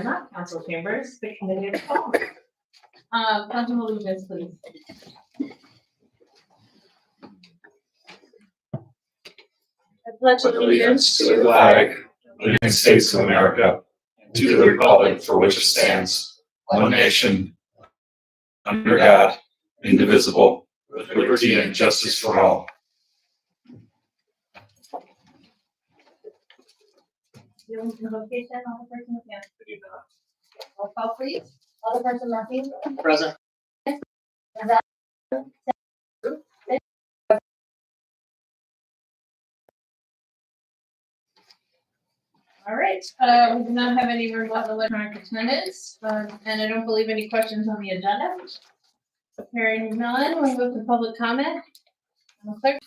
not council chambers, the committee of the whole. Pledge of allegiance, please. I pledge Allegiance to the flag of the United States of America, and to the republic for which it stands, one nation, under God, indivisible, with liberty and justice for all. Dealing in vocation, Alderperson McMahon. Roll call, please. Alderperson Murphy. Present. All right, we do not have any electronic minutes, and I don't believe any questions on the agenda. Hearing none, we'll move to public comment. Clerk.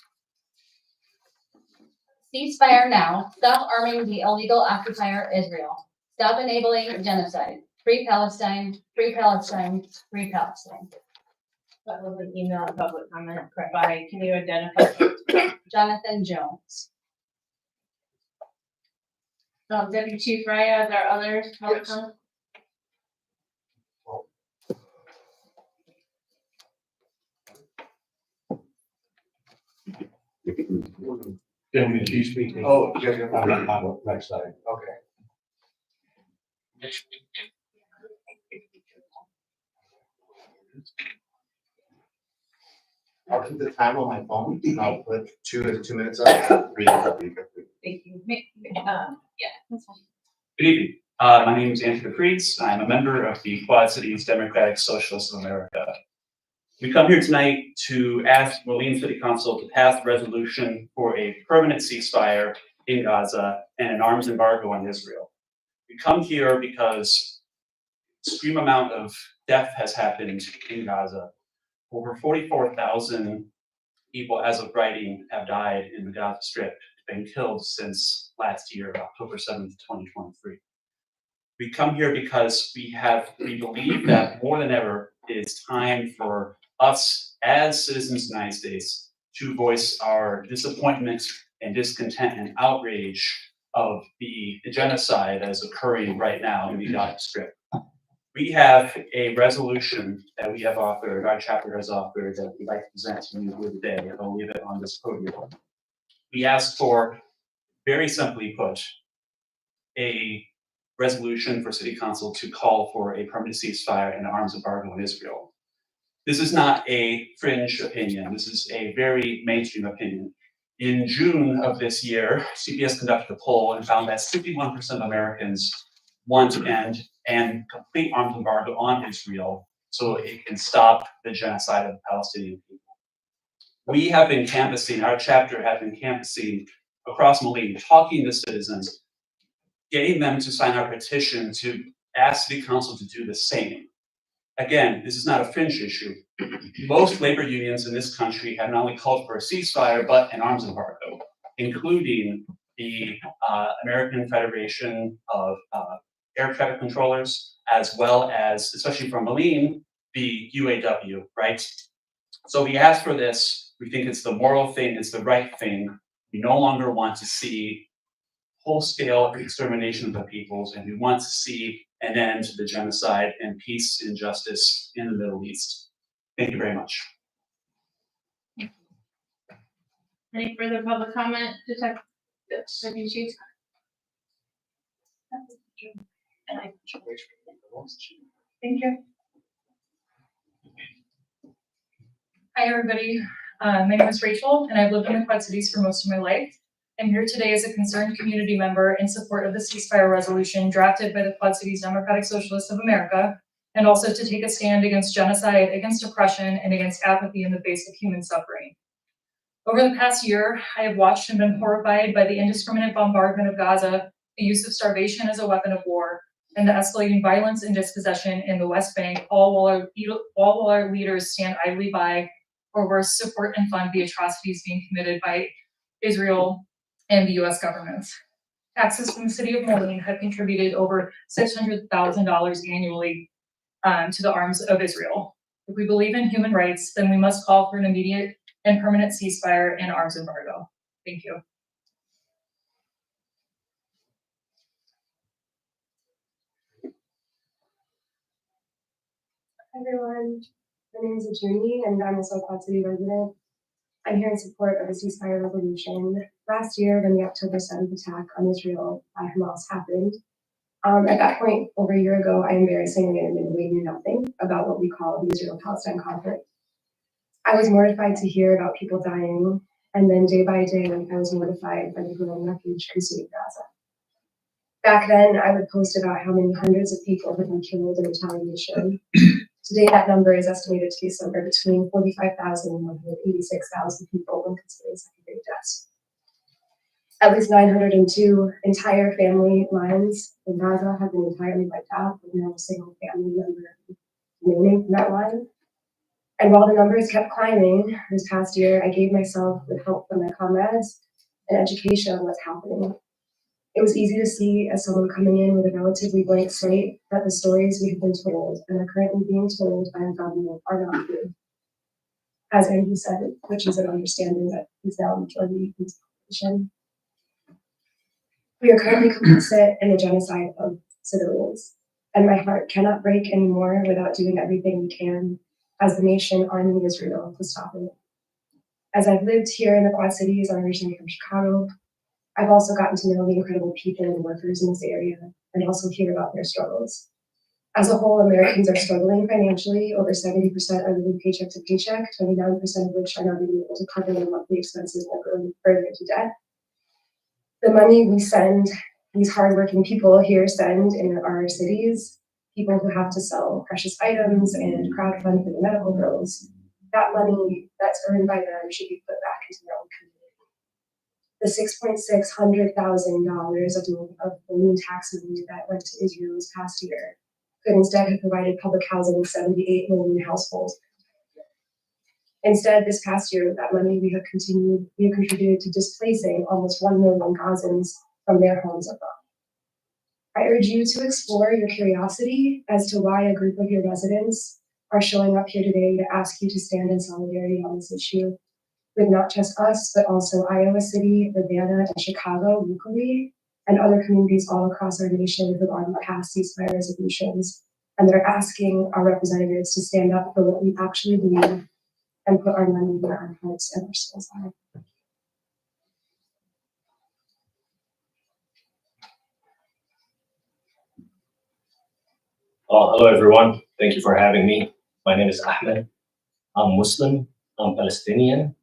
Ceasefire now. Stop arming the illegal occupier Israel. Stop enabling genocide. Free Palestine, free Palestine, free Palestine. That was an email and public comment by, can you identify? Jonathan Jones. Deputy Chief Raya, are there others? Public comment? Deputy Chief speaking. Oh, yeah, on the next side. Okay. I'll keep the time on my phone. I'll put 2 minutes up. 3 Thank you. Yeah, that's fine. Good evening. My name is Andrew Freeds. I'm a member of the Quad Cities Democratic Socialists of America. We come here tonight to ask Moline City Council to pass a resolution for a permanent ceasefire in Gaza and an arms embargo on Israel. We come here because extreme amount of death has happened in Gaza. Over 44,000 people, as of writing, have died in the Gaza Strip, been killed since last year, October 7th, 2023. We come here because we believe that more than ever, it's time for us as citizens of the United States to voice our disappointment and discontent and outrage of the genocide that is occurring right now in the Gaza Strip. We have a resolution that we have authored, our chapter has authored, that we'd like to present to you here today. I'll leave it on this podium. We ask for, very simply put, a resolution for City Council to call for a permanent ceasefire and an arms embargo in Israel. This is not a fringe opinion. This is a very mainstream opinion. In June of this year, CBS conducted a poll and found that 61% of Americans want to end and complete arms embargo on Israel so it can stop the genocide of the Palestinian people. We have been canvassing, our chapter has been canvassing across Moline, talking to citizens, getting them to sign our petition to ask City Council to do the same. Again, this is not a fringe issue. Most labor unions in this country have not only called for a ceasefire, but an arms embargo, including the American Federation of Air Traffic Controllers, as well as, especially from Moline, the UAW, right? So we asked for this. We think it's the moral thing, it's the right thing. We no longer want to see whole-scale extermination of the peoples, and we want to see an end to the genocide and peace and justice in the Middle East. Thank you very much. Any further public comment? Deputy Chief? Thank you. Hi, everybody. My name is Rachel, and I've lived in the Quad Cities for most of my life. I'm here today as a concerned community member in support of the ceasefire resolution drafted by the Quad Cities Democratic Socialists of America, and also to take a stand against genocide, against oppression, and against apathy in the face of human suffering. Over the past year, I have watched and been horrified by the indiscriminate bombardment of Gaza, the use of starvation as a weapon of war, and the escalating violence and dispossession in the West Bank, all while our leaders stand idly by, or worse, support and fund the atrocities being committed by Israel and the US government. Taxes from the city of Moline have contributed over $600,000 annually to the arms of Israel. If we believe in human rights, then we must call for an immediate and permanent ceasefire and arms embargo. Thank you. Hi everyone, my name is Ajuni and I'm also a Quad City resident. I'm here in support of the ceasefire resolution. Last year, when the October 7th attack on Israel by Hamas happened, at that point, over a year ago, I embarrassingly and admittedly knew nothing about what we call the Israel-Palestine conflict. I was mortified to hear about people dying, and then day by day, I was mortified by the growing wreckage consuming Gaza. Back then, I would post about how many hundreds of people had been killed in retaliation. Today, that number is estimated to be somewhere between 45,000 and 186,000 people when considering secondary deaths. At least 902 entire family lines in Gaza have been entirely wiped out, with no single family member remaining from that line. And while the numbers kept climbing this past year, I gave myself, with help from my comrades, an education on what's happening. It was easy to see, as someone coming in with a relatively blank slate, that the stories we have been told and are currently being told by our government are not true. As Andrew said, which is an understanding that is now a majority in this population. We are currently complicit in the genocide of civilians, and my heart cannot break anymore without doing everything we can as the nation arming Israel to stop it. As I've lived here in the Quad Cities, I'm originally from Chicago. I've also gotten to know the incredible people and workers in this area and also hear about their struggles. As a whole, Americans are struggling financially. Over 70% are living paycheck to paycheck, 29% of which are not even able to cover their monthly expenses and go further into debt. The money we send, these hardworking people here send in our cities, people who have to sell precious items and crowdfund for the medical bills, that money that's earned by them should be put back into their own community. The $6,600,000 of balloon tax money that went to Israel this past year could instead have provided public housing to 78 million households. Instead, this past year, with that money, we have contributed to displacing almost 1 million Gazans from their homes abroad. I urge you to explore your curiosity as to why a group of your residents are showing up here today to ask you to stand in solidarity on this issue with not just us, but also Iowa City, Urbana, and Chicago locally, and other communities all across our nation who have already passed ceasefire resolutions. And they're asking our representatives to stand up for what we actually believe and put our money where our hearts and our souls are. Hello everyone, thank you for having me. My name is Ahmed. I'm Muslim, I'm Palestinian.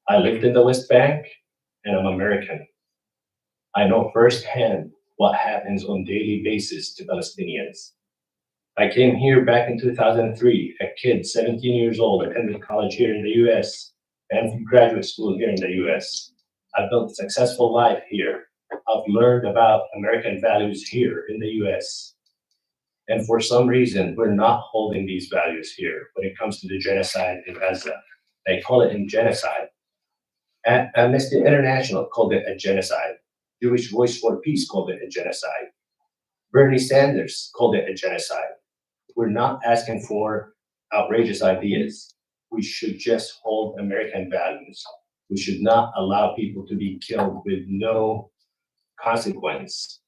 I lived in the West Bank and I'm American. I know firsthand what happens on a daily basis to Palestinians. I came here back in 2003, a kid, 17 years old, attended college here in the US and graduate school here in the US. I've built a successful life here. I've learned about American values here in the US. And for some reason, we're not holding these values here when it comes to the genocide in Gaza. They call it a genocide. Amnesty International called it a genocide. Jewish Voice for Peace called it a genocide. Bernie Sanders called it a genocide. We're not asking for outrageous ideas. We should just hold American values. We should not allow people to be killed with no consequence.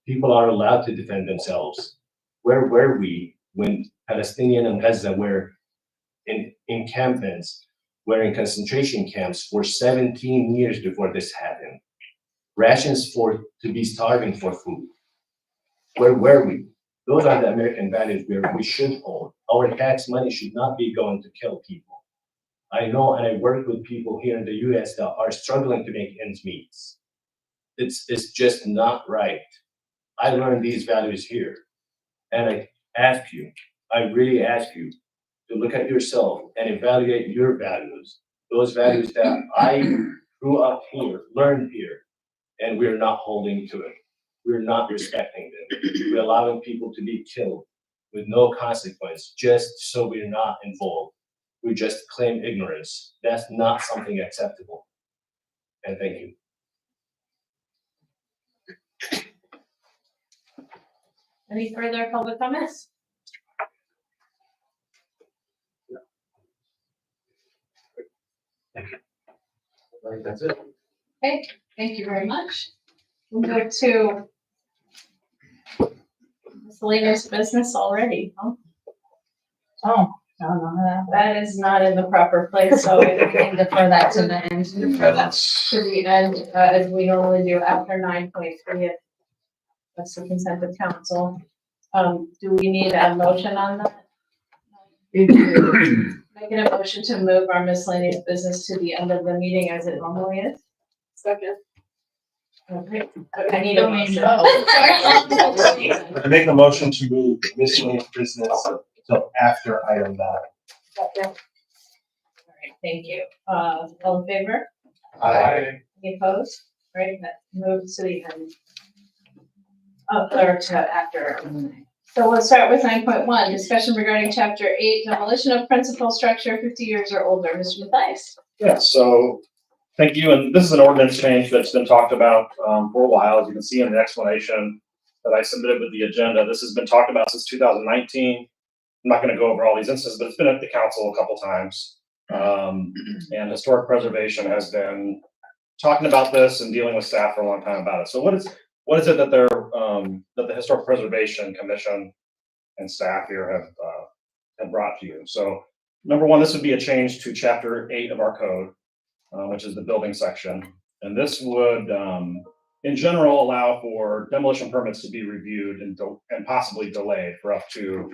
People are allowed to defend themselves. Where were we when Palestinians and Gaza were in encampments, were in concentration camps for 17 years before this happened? Rations to be starving for food. Where were we? Those are the American values where we should hold. Our tax money should not be going to kill people. I know, and I work with people here in the US that are struggling to make ends meet. It's just not right. I learned these values here. And I ask you, I really ask you to look at yourself and evaluate your values, those values that I grew up here, learned here, and we're not holding to it. We're not respecting them. We're allowing people to be killed with no consequence just so we're not involved. We just claim ignorance. That's not something acceptable. And thank you. Any further public comments? That's it. Okay, thank you very much. We'll go to miscellaneous business already, huh? Oh, no, that is not in the proper place, so we can defer that to the end. Defer that to the end, as we normally do after 9.3. That's the consent of council. Do we need a motion on that? Making a motion to move our miscellaneous business to the end of the meeting as it normally is. Second. Okay, I need a motion. I make the motion to move miscellaneous business until after item 9. All right, thank you. All in favor? Aye. Any opposed? Right, that moves to the end. Or to after. So we'll start with 9.1, discussion regarding chapter 8, demolition of principal structure 50 years or older. Mr. Mathias. Yeah, so thank you. And this is an ordinance change that's been talked about for a while. As you can see in the explanation that I submitted with the agenda, this has been talked about since 2019. I'm not going to go over all these instances, but it's been at the council a couple times. And historic preservation has been talking about this and dealing with staff for a long time about it. So what is it that that the Historic Preservation Commission and staff here have brought to you? So number one, this would be a change to chapter 8 of our code, which is the building section. And this would, in general, allow for demolition permits to be reviewed and possibly delayed for up to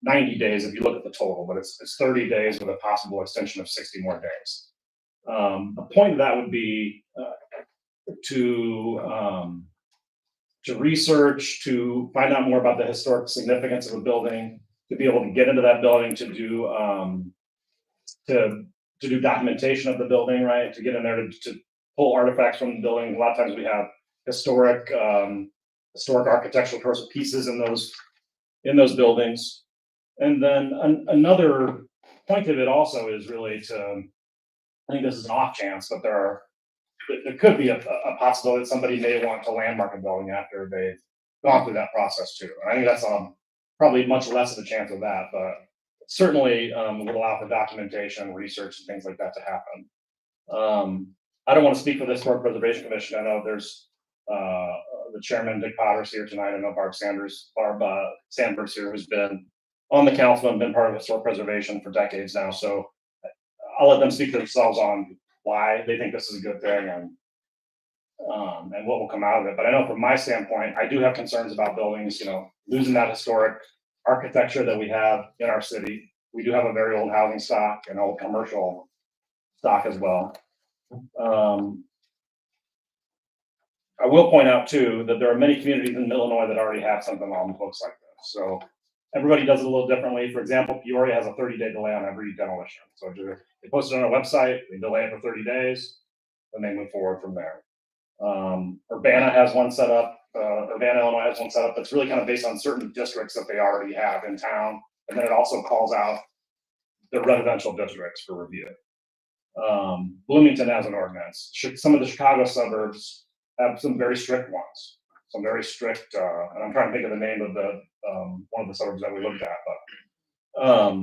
90 days if you look at the total, but it's 30 days with a possible extension of 60 more days. The point of that would be to research, to find out more about the historic significance of a building, to be able to get into that building, to do documentation of the building, right? To get in there to pull artifacts from the building. A lot of times we have historic architectural pieces in those buildings. And then another point of it also is really I think this is an off chance, but there could be a possibility that somebody may want to landmark a building after they've gone through that process too. I think that's probably much less of a chance of that, but certainly would allow for documentation, research, and things like that to happen. I don't want to speak for the Historic Preservation Commission. I know there's the chairman, Dick Potter's here tonight. I know Barb Sandberg's here, who's been on the council and been part of historic preservation for decades now. So I'll let them speak for themselves on why they think this is a good thing and what will come out of it. But I know from my standpoint, I do have concerns about buildings, losing that historic architecture that we have in our city. We do have a very old housing stock and old commercial stock as well. I will point out too that there are many communities in Illinois that already have something on the books like this. So everybody does it a little differently. For example, Peoria has a 30-day delay on every demolition. So they post it on our website, they delay it for 30 days, and they move forward from there. Urbana has one set up. Urbana, Illinois has one set up that's really kind of based on certain districts that they already have in town, and then it also calls out the residential districts for review. Bloomington has an ordinance. Some of the Chicago suburbs have some very strict ones. Some very strict, and I'm trying to think of the name of the one of the suburbs that we looked at. But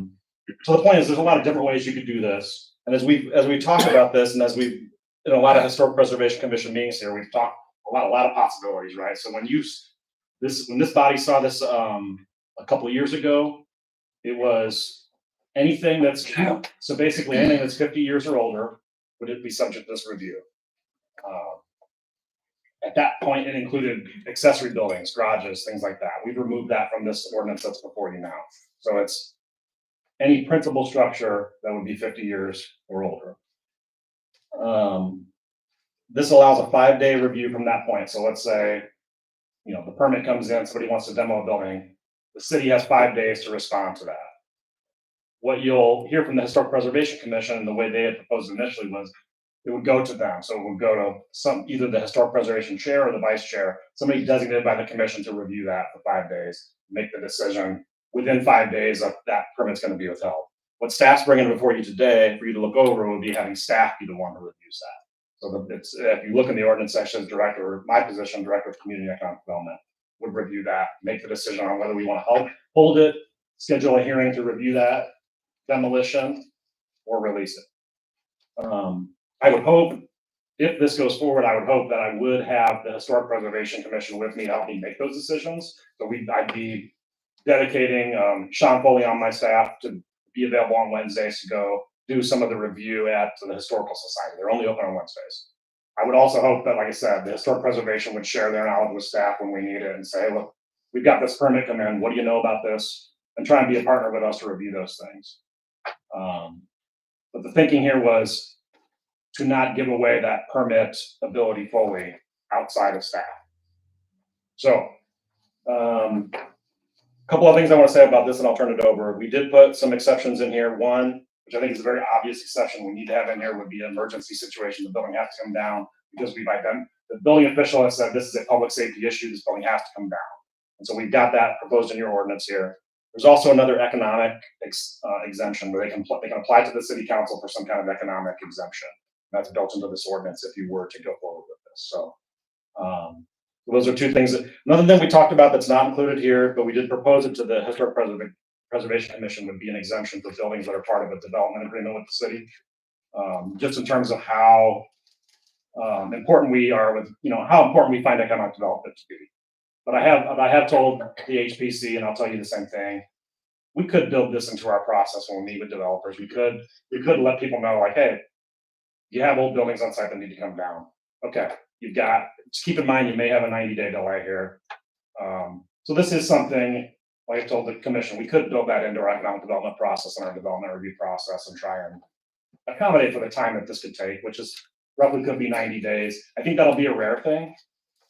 so the point is, there's a lot of different ways you could do this. And as we talk about this, and as we've in a lot of Historic Preservation Commission meetings here, we've talked a lot of possibilities, right? So when this body saw this a couple of years ago, it was anything that's so basically anything that's 50 years or older would it be subject to this review. At that point, it included accessory buildings, garages, things like that. We've removed that from this ordinance that's before you now. So it's any principal structure that would be 50 years or older. This allows a 5-day review from that point. So let's say, the permit comes in, somebody wants to demo a building. The city has 5 days to respond to that. What you'll hear from the Historic Preservation Commission, the way they had proposed initially was it would go to them. So it would go to either the Historic Preservation Chair or the Vice Chair, somebody designated by the commission to review that for 5 days, make the decision. Within 5 days, that permit's going to be withheld. What staff's bringing before you today for you to look over would be having staff be the one who reviews that. So if you look in the ordinance section, my position, Director of Community and Economic Development, would review that, make the decision on whether we want to hold it, schedule a hearing to review that demolition, or release it. I would hope, if this goes forward, I would hope that I would have the Historic Preservation Commission with me to help me make those decisions. So I'd be dedicating Sean Foley on my staff to be available on Wednesdays to go do some of the review at the Historical Society. They're only open on Wednesdays. I would also hope that, like I said, the Historic Preservation would share their knowledge with staff when we need it and say, look, we've got this permit come in. What do you know about this? And try and be a partner with us to review those things. But the thinking here was to not give away that permit ability fully outside of staff. So, a couple of things I want to say about this, and I'll turn it over. We did put some exceptions in here. One, which I think is a very obvious exception we need to have in here, would be an emergency situation. The building has to come down because the building official has said this is a public safety issue. This building has to come down. And so we've got that proposed in your ordinance here. There's also another economic exemption where they can apply to the city council for some kind of economic exemption. That's built into this ordinance if you were to go forward with this. So those are two things. Another thing we talked about that's not included here, but we did propose it to the Historic Preservation Commission, would be an exemption for buildings that are part of a development agreement with the city. Just in terms of how important we are with, how important we find economic development to be. But I have told the HPC, and I'll tell you the same thing. We could build this into our process when we meet with developers. We could let people know, like, hey, you have old buildings on site that need to come down. Okay, just keep in mind, you may have a 90-day delay here. So this is something, like I told the commission, we could build that into our economic development process and our development review process and try and accommodate for the time that this could take, which is roughly could be 90 days. I think that'll be a rare thing.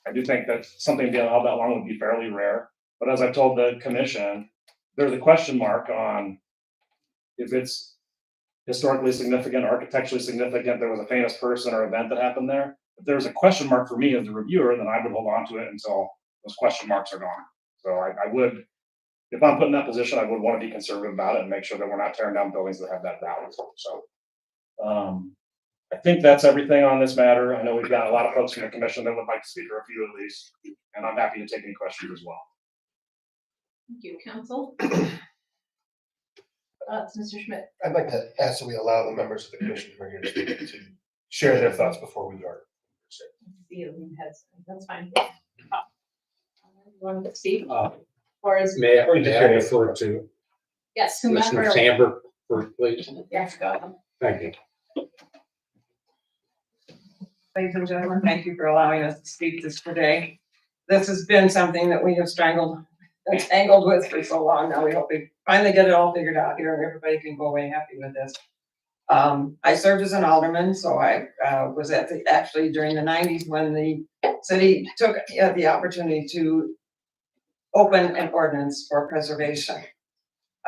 I do think that something being held that long would be fairly rare. But as I told the commission, there's a question mark on if it's historically significant, architecturally significant, there was a famous person or event that happened there. If there's a question mark for me as the reviewer, then I would hold on to it until those question marks are gone. So I would, if I'm put in that position, I would want to be conservative about it and make sure that we're not tearing down buildings that have that value. So I think that's everything on this matter. I know we've got a lot of folks from the commission that would like to speak, or a few at least, and I'm happy to take any questions as well. Thank you, council. It's Mr. Schmidt. I'd like to ask that we allow the members of the commission who are here to speak to share their thoughts before we start. That's fine. You want to speak? Or is May I refer to yes, Commissioner whomever. Sandberg first, please? Yes, go ahead. Thank you. Ladies and gentlemen, thank you for allowing us to speak this today. This has been something that we have tangled with for so long now. We hope we finally get it all figured out here and everybody can go away happy with this. I served as an alderman, so I was actually during the 90s when the city took the opportunity to open an ordinance for preservation.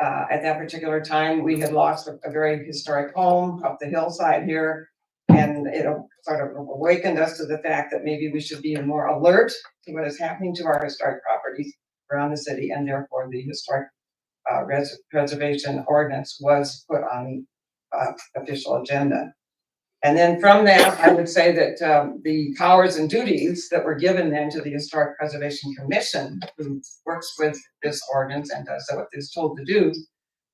At that particular time, we had lost a very historic home up the hillside here. And it sort of awakened us to the fact that maybe we should be more alert to what is happening to our historic properties around the city, and therefore the historic preservation ordinance was put on the official agenda. And then from that, I would say that the powers and duties that were given then to the Historic Preservation Commission, who works with this ordinance and does what it's told to do,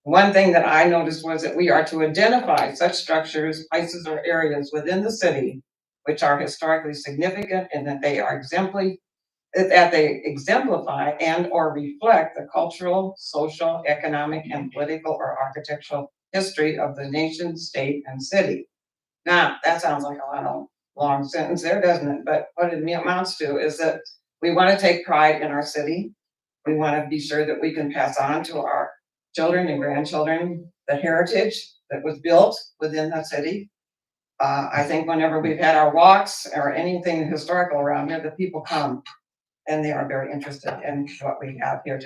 one thing that I noticed was that we are to identify such structures, places, or areas within the city which are historically significant and that they exemplify and or reflect the cultural, social, economic, and political or architectural history of the nation, state, and city. Now, that sounds like a lot of long sentence there, doesn't it? But what it amounts to is that we want to take pride in our city. We want to be sure that we can pass on to our children and grandchildren the heritage that was built within the city. I think whenever we've had our walks or anything historical around here, the people come and they are very interested in what we have here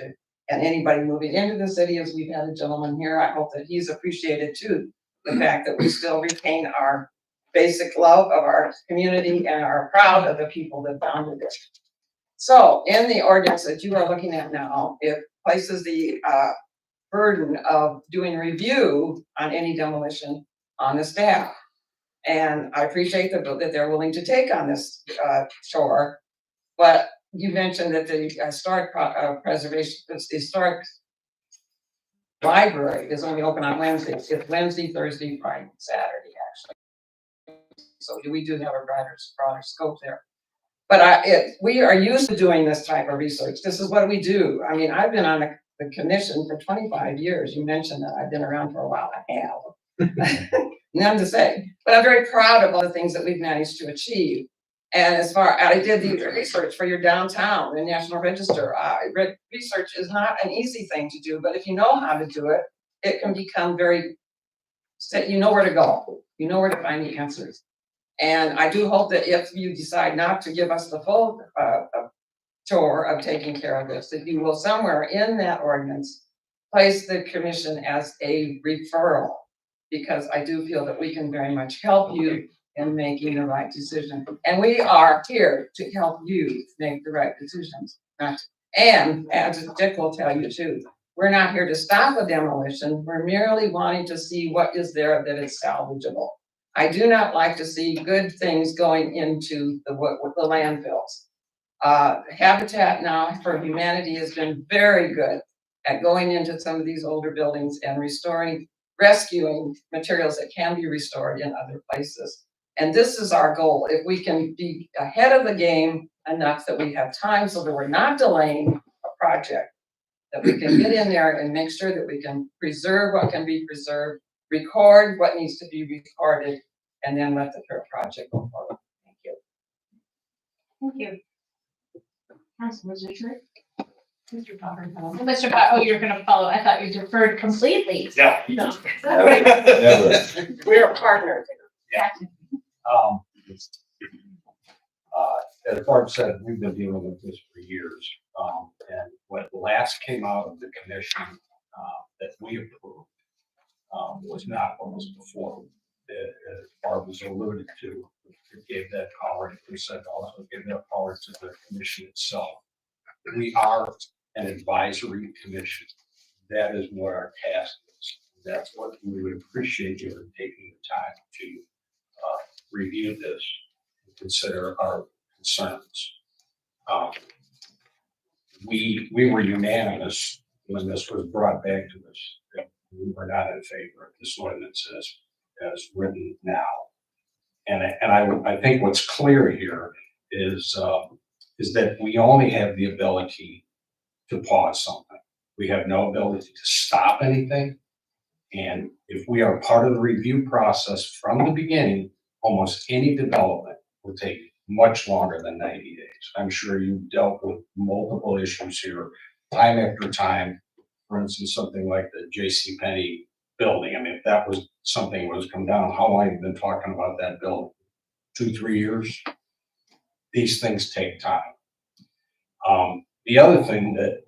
and anybody moving into the city, as we've had a gentleman here, I hope that he's appreciated too, the fact that we still retain our basic love of our community and are proud of the people that founded it. So in the ordinance that you are looking at now, it places the burden of doing review on any demolition on the staff. And I appreciate that they're willing to take on this chore, but you mentioned that the historic preservation, the historic library is only open on Wednesdays. It's Wednesday, Thursday, Friday, Saturday, actually. So we do have a broader scope there. But we are used to doing this type of research. This is what we do. I mean, I've been on the commission for 25 years. You mentioned that I've been around for a while. I have. None to say, but I'm very proud of all the things that we've managed to achieve. And as far, I did the research for your downtown, the National Register. Research is not an easy thing to do, but if you know how to do it, it can become very, you know where to go. You know where to find the answers. And I do hope that if you decide not to give us the full chore of taking care of this, that you will somewhere in that ordinance place the commission as a referral, because I do feel that we can very much help you in making the right decision. And we are here to help you make the right decisions. And as Dick will tell you too, we're not here to stop a demolition. We're merely wanting to see what is there that is salvageable. I do not like to see good things going into the landfills. Habitat Now for Humanity has been very good at going into some of these older buildings and rescuing materials that can be restored in other places. And this is our goal. If we can be ahead of the game enough that we have time so that we're not delaying a project, that we can get in there and make sure that we can preserve what can be preserved, record what needs to be recorded, and then let the project go forward. Thank you. Thank you. Councilor Richard? Mr. Potter. Mr. Potter, oh, you're gonna follow. I thought you deferred completely. Yeah. No. We're partners. As Barb said, we've been dealing with this for years. And what last came out of the commission that we approved was not what was before. As Barb was alluded to, it gave that power, and we said also gave that power to the commission itself. We are an advisory commission. That is what our task is. That's what we would appreciate you taking the time to review this and consider our concerns. We were unanimous when this was brought back to us that we were not in favor of this ordinance as written now. And I think what's clear here is that we only have the ability to pause something. We have no ability to stop anything. And if we are part of the review process from the beginning, almost any development will take much longer than 90 days. I'm sure you've dealt with multiple issues here, time after time. For instance, something like the JCPenney building. I mean, if that was something that was come down, how long have you been talking about that building? 2-3 years? These things take time. The other thing that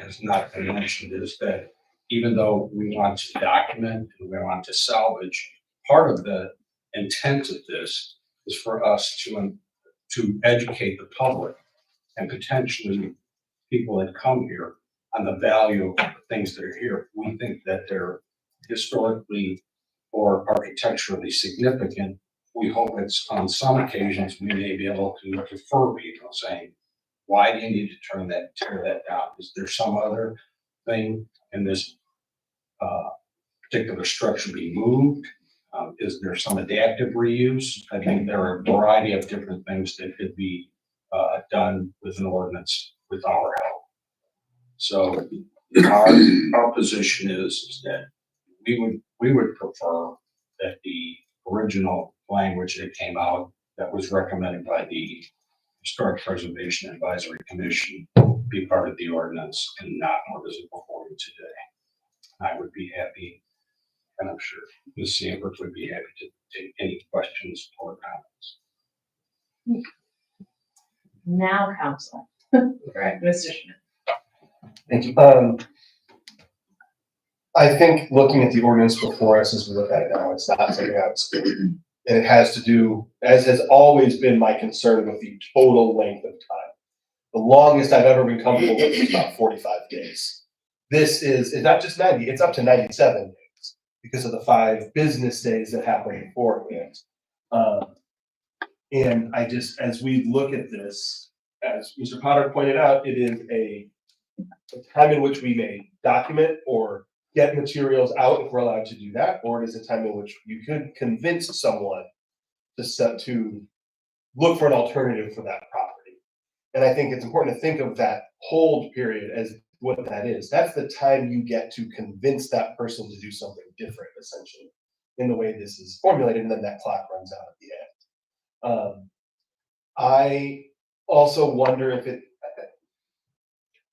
has not been mentioned is that even though we want to document and we want to salvage, part of the intent of this is for us to educate the public and potentially people that come here on the value of the things that are here. We think that they're historically or architecturally significant. We hope it's on some occasions we may be able to defer people saying, why do you need to tear that down? Is there some other thing in this particular structure being moved? Is there some adaptive reuse? I think there are a variety of different things that could be done with an ordinance with our help. So our position is that we would prefer that the original language that came out that was recommended by the Historic Preservation Advisory Commission be part of the ordinance and not what is before you today. I would be happy, and I'm sure Ms. Sandberg would be happy to take any questions or comments. Now, Council. Correct, Mr. Schmidt. Thank you. I think looking at the ordinance before us as we look at it now, it's not something that's, and it has to do, as has always been my concern, with the total length of time. The longest I've ever been comfortable with is about 45 days. This is, it's not just 90, it's up to 97 days because of the 5 business days that happen beforehand. And I just, as we look at this, as Mr. Potter pointed out, it is a time in which we may document or get materials out if we're allowed to do that, or it is a time in which you could convince someone to look for an alternative for that property. And I think it's important to think of that hold period as what that is. That's the time you get to convince that person to do something different, essentially, in the way this is formulated, and then that clock runs out at the end. I also wonder if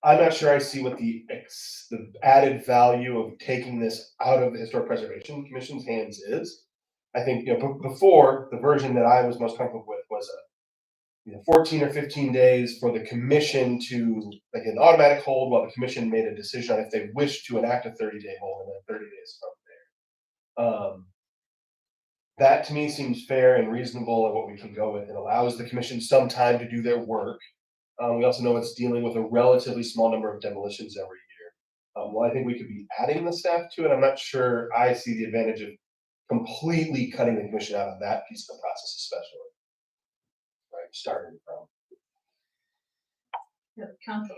I'm not sure I see what the added value of taking this out of the Historic Preservation Commission's hands is. I think, before, the version that I was most comfortable with was 14 or 15 days for the commission to, like, an automatic hold while the commission made a decision on if they wish to enact a 30-day hold, and then 30 days from there. That to me seems fair and reasonable and what we can go with. It allows the commission some time to do their work. We also know it's dealing with a relatively small number of demolitions every year. Well, I think we could be adding the staff to it. I'm not sure I see the advantage of completely cutting the commission out of that piece of the process, especially. Right, starting from.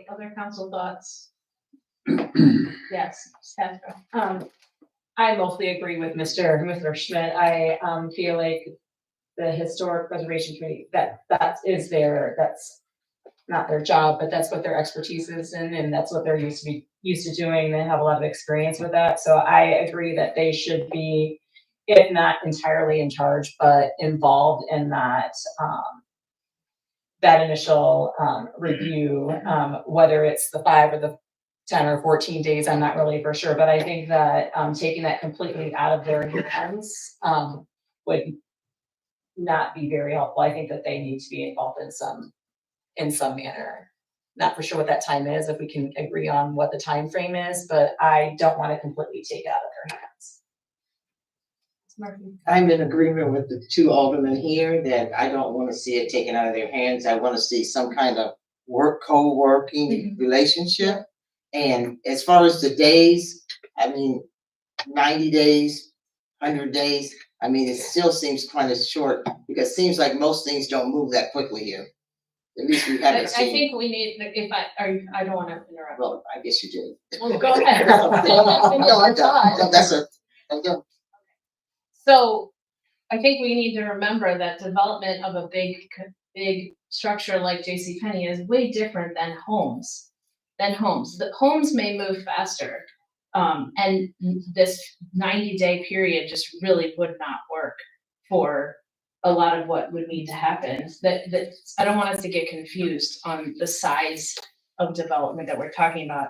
Other council thoughts? Yes, Sandra. I mostly agree with Mr. Schmidt. I feel like the Historic Preservation Committee, that's not their job, but that's what their expertise is in, and that's what they're used to doing. They have a lot of experience with that. So I agree that they should be, if not entirely in charge, but involved in that that initial review, whether it's the 5 or the 10 or 14 days, I'm not really for sure, but I think that taking that completely out of their hands would not be very helpful. I think that they need to be involved in some manner. Not for sure what that time is, if we can agree on what the time frame is, but I don't want to completely take it out of their hands. I'm in agreement with the two aldermen here that I don't want to see it taken out of their hands. I want to see some kind of co-working relationship. And as far as the days, I mean, 90 days, 100 days, I mean, it still seems kind of short, because it seems like most things don't move that quickly here. At least we haven't I seen. think we need, I don't want to interrupt. Well, I guess you did. Oh, go ahead. No, I don't. That's it. I don't. So I think we need to remember that development of a big structure like JCPenney is way different than homes. The homes may move faster. And this 90-day period just really would not work for a lot of what would need to happen. That I don't want us to get confused on the size of development that we're talking about.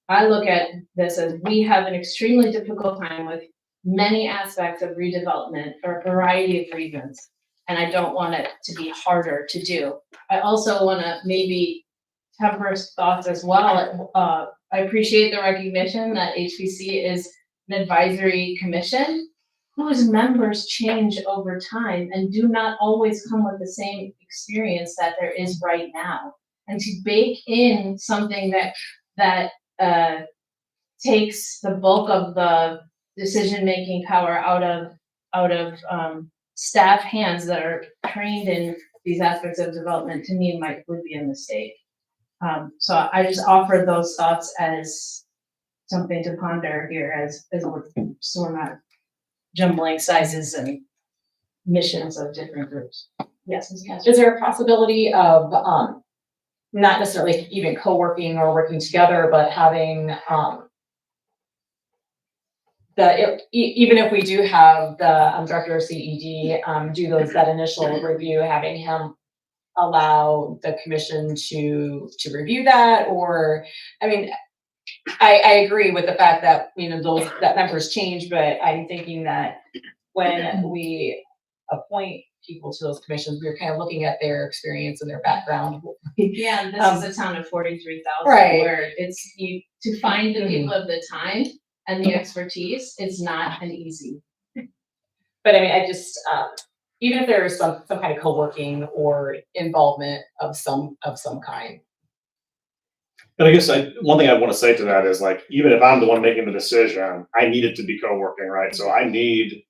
I look at this as we have an extremely difficult time with many aspects of redevelopment for a variety of reasons, and I don't want it to be harder to do. I also want to maybe have her thoughts as well. I appreciate the recognition that HPC is an advisory commission whose members change over time and do not always come with the same experience that there is right now. And to bake in something that takes the bulk of the decision-making power out of staff hands that are trained in these aspects of development, to me, would be a mistake. So I just offer those thoughts as something to ponder here as we're not jumbling sizes and missions of different groups. Yes, Ms. Castro. Is there a possibility of not necessarily even co-working or working together, but having even if we do have the director of CED do that initial review, having him allow the commission to review that? Or, I mean, I agree with the fact that, that members change, but I'm thinking that when we appoint people to those commissions, we're kind of looking at their experience and their background. Yeah, and this is a town of 43,000, right, where it's to find the people of the time and the expertise is not an easy. But I mean, I just even if there is some kind of co-working or involvement of some kind. And I guess one thing I want to say to that is, like, even if I'm the one making the decision, I need it to be co-working, right? So I need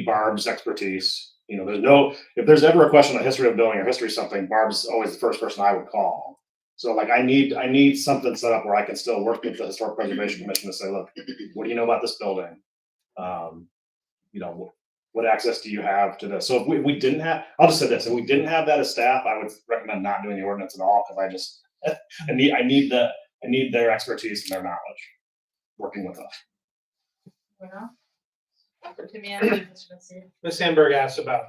Barb's expertise. If there's ever a question on the history of building or history of something, Barb's always the first person I would call. So, like, I need something set up where I can still work with the Historic Preservation Commission to say, look, what do you know about this building? What access do you have to this? So if we didn't have, I'll just say this, if we didn't have that as staff, I would recommend not doing the ordinance at all, because I need their expertise and their knowledge working with us. Well, to me, I think it's just- Ms. Sandberg asked about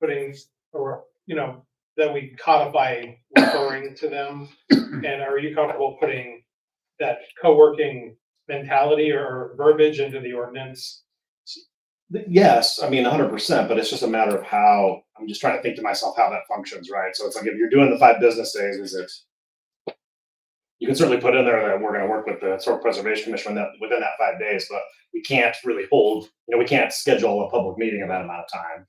putting, or, that we codify referring to them. And are you comfortable putting that co-working mentality or verbiage into the ordinance? Yes, I mean, 100%, but it's just a matter of how, I'm just trying to think to myself how that functions, right? So it's like, if you're doing the 5 business days, is it, you can certainly put in there that we're gonna work with the Historic Preservation Commission within that 5 days, but we can't really hold, we can't schedule a public meeting in that amount of time.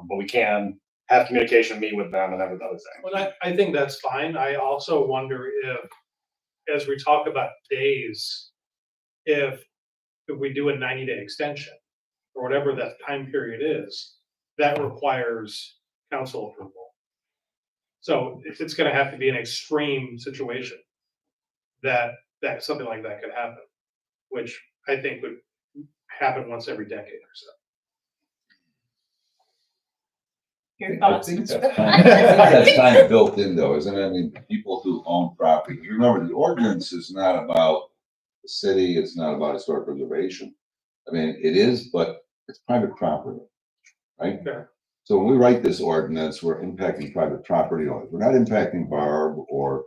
But we can have communication, meet with them and every other thing. Well, I think that's fine. I also wonder if, as we talk about days, if we do a 90-day extension or whatever that time period is, that requires council approval. So it's gonna have to be an extreme situation that something like that could happen, which I think would happen once every decade or so. Your I thoughts? think that's kind of built in though, isn't it? I mean, people who own property, you remember the ordinance is not about the city, it's not about historic preservation. I mean, it is, but it's private property, right? Okay. So when we write this ordinance, we're impacting private property owners. We're not impacting Barb or,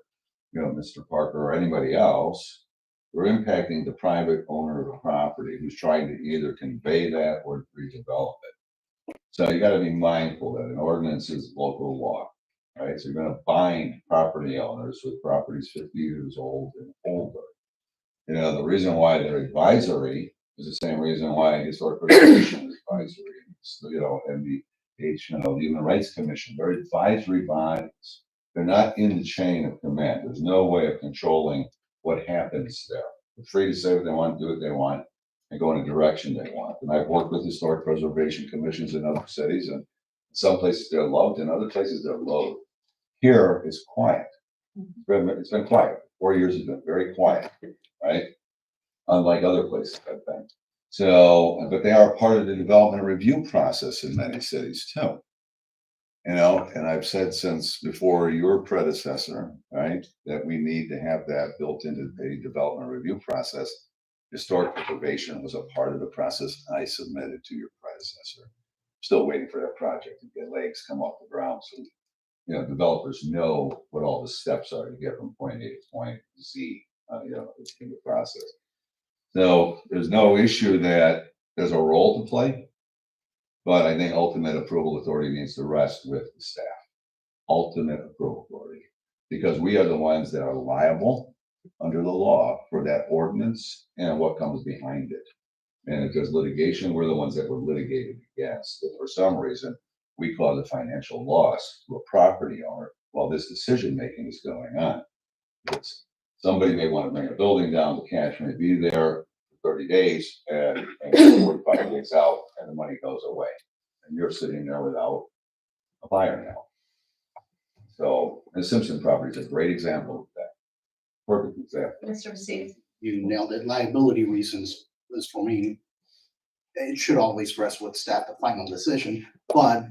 Mr. Parker or anybody else. We're impacting the private owner of the property who's trying to either convey that or redevelop it. So you gotta be mindful that an ordinance is local law, right? So you're gonna bind property owners with properties 50 years old and older. The reason why they're advisory is the same reason why historic preservation is advisory. And the Human Rights Commission, they're advisory bodies. They're not in the chain of command. There's no way of controlling what happens there. They're free to say what they want, do what they want, and go in a direction they want. And I've worked with historic preservation commissions in other cities, and in some places they're loved, in other places they're loathed. Here it's quiet. It's been quiet. 4 years has been very quiet, right? Unlike other places, I think. So, but they are part of the development and review process in many cities too. And I've said since before your predecessor, right, that we need to have that built into the development review process. Historic preservation was a part of the process I submitted to your predecessor. Still waiting for that project to get legs, come off the ground, so developers know what all the steps are to get from point A to point Z. In the process. So there's no issue that there's a role to play, but I think ultimate approval authority needs to rest with the staff. Ultimate approval authority, because we are the ones that are liable under the law for that ordinance and what comes behind it. And if there's litigation, we're the ones that were litigated against. If for some reason we cause a financial loss to a property owner while this decision making is going on, somebody may want to bring a building down, the cash may be there for 30 days and 45 days out, and the money goes away. And you're sitting there without a buyer now. So the Simpson property is a great example of that. Perfect example. Mr. Steve. You nailed it. Liability reasons is for me. It should always rest with staff, the final decision, but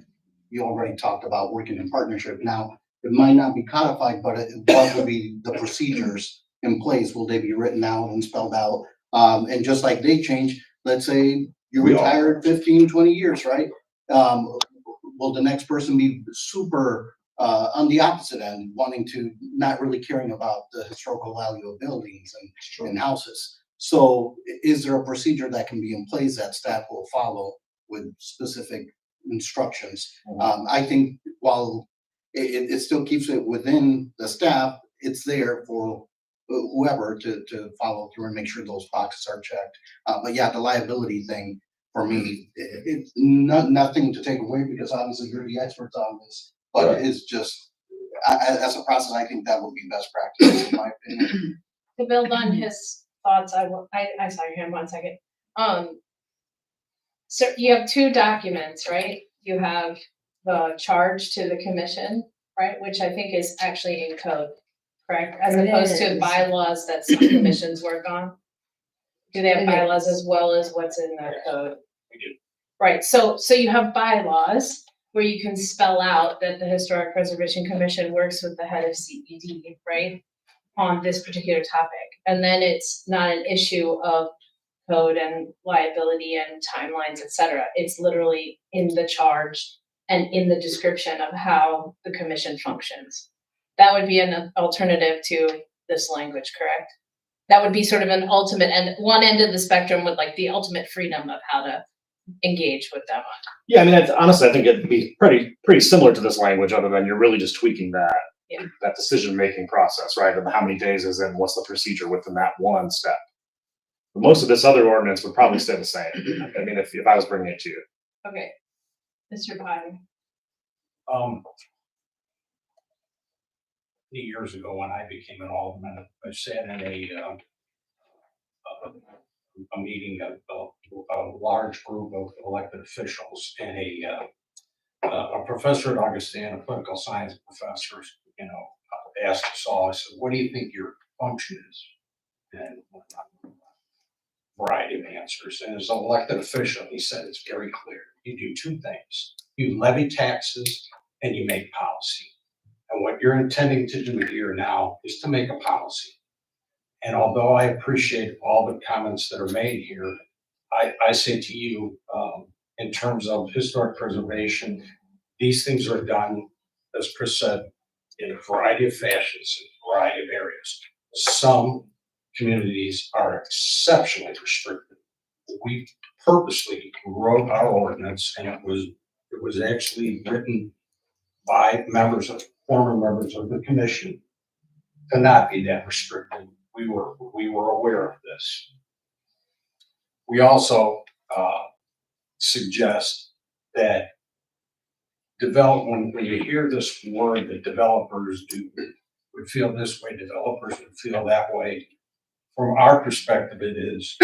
you already talked about working in partnership. Now, it might not be codified, but what would be the procedures in place? Will they be written out and spelled out? And just like they change, let's say you retired 15, 20 years, right? Will the next person be super on the opposite end, wanting to not really caring about the historical value of buildings and houses? So is there a procedure that can be in place that staff will follow with specific instructions? I think while it still keeps it within the staff, it's there for whoever to follow through and make sure those boxes are checked. But yeah, the liability thing for me, it's nothing to take away because obviously you're the experts on this, but it's just, as a process, I think that would be best practice in my opinion. To build on his thoughts, I saw your hand 1 second. So you have 2 documents, right? You have the charge to the commission, right? Which I think is actually in code, correct? As opposed to bylaws that some commissions work on. Do they have bylaws as well as what's in the code? We do. Right, so you have bylaws where you can spell out that the Historic Preservation Commission works with the head of CED, right? on this particular topic. And then it's not an issue of code and liability and timelines, et cetera. It's literally in the charge and in the description of how the commission functions. That would be an alternative to this language, correct? That would be sort of an ultimate, and one end of the spectrum with like the ultimate freedom of how to engage with them. Yeah, I mean, honestly, I think it'd be pretty similar to this language, other than you're really just tweaking that that decision-making process, right? Of how many days is in, what's the procedure within that one step. But most of this other ordinance would probably stay the same. I mean, if I was bringing it to you. Okay, Mr. Biden. Years ago, when I became an alderman, I sat in a meeting of a large group of elected officials, and a professor at Augustana, a political science professor, asked us all, I said, what do you think your function is? And a variety of answers. And as an elected official, he said, it's very clear. You do two things. You levy taxes and you make policy. And what you're intending to do here now is to make a policy. And although I appreciate all the comments that are made here, I say to you, in terms of historic preservation, these things are done, as Chris said, in a variety of fashions, in a variety of areas. Some communities are exceptionally restricted. We purposely wrote our ordinance, and it was actually written by former members of the commission to not be that restricted. We were aware of this. We also suggest that when you hear this word that developers would feel this way, developers would feel that way. From our perspective, it is,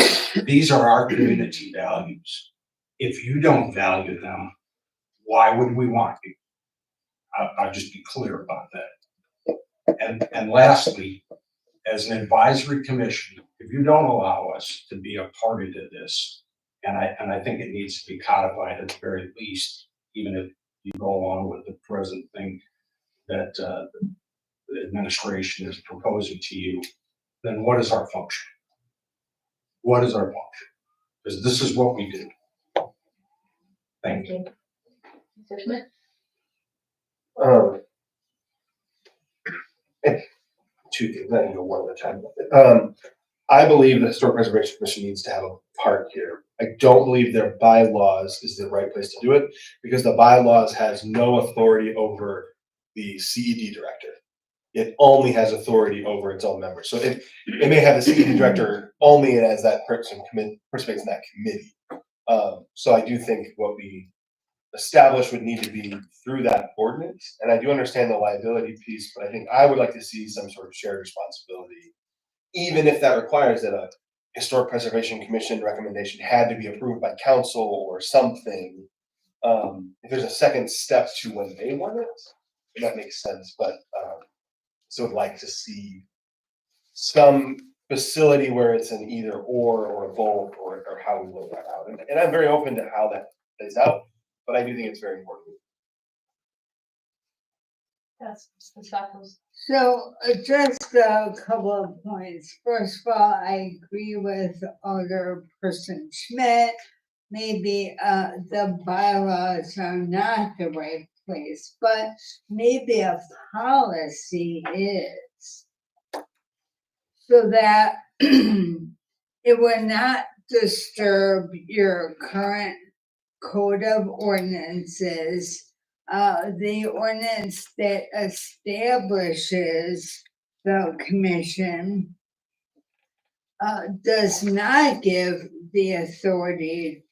these are our community values. If you don't value them, why would we want you? I'll just be clear about that. And lastly, as an advisory commission, if you don't allow us to be a party to this, and I think it needs to be codified at the very least, even if you go along with the present thing that the administration is proposing to you, then what is our function? What is our function? Because this is what we do. Thank you. Mr. Schmidt? Two things, I can go one at a time. I believe the Historic Preservation Commission needs to have a part here. I don't believe their bylaws is the right place to do it, because the bylaws has no authority over the CED director. It only has authority over its own members. So it may have the CED director only as that person participates in that committee. So I do think what we establish would need to be through that ordinance. And I do understand the liability piece, but I think I would like to see some sort of shared responsibility, even if that requires that a Historic Preservation Commission recommendation had to be approved by council or something. If there's a second step to when they want it, that makes sense. But so I'd like to see some facility where it's an either or a both, or how we look that out. And I'm very open to how that plays out, but I do think it's very important. Yes, Mr. Shackles. So just a couple of points. First of all, I agree with Alderperson Schmidt. Maybe the bylaws are not the right place, but maybe a policy is, so that it will not disturb your current code of ordinances. The ordinance that establishes the commission does not give the authority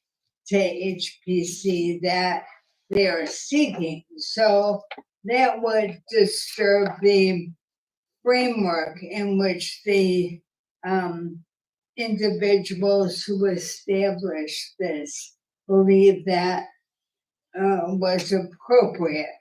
to HPC that they are seeking. So that would disturb the framework in which the individuals who established this believe that was appropriate.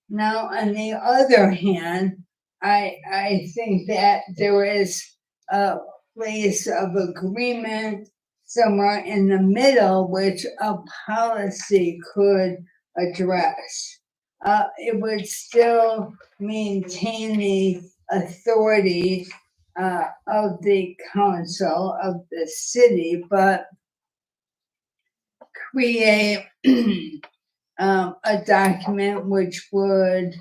Now, on the other hand, I think that there is a place of agreement somewhere in the middle, which a policy could address. It would still maintain the authority of the council of the city, but create a document which would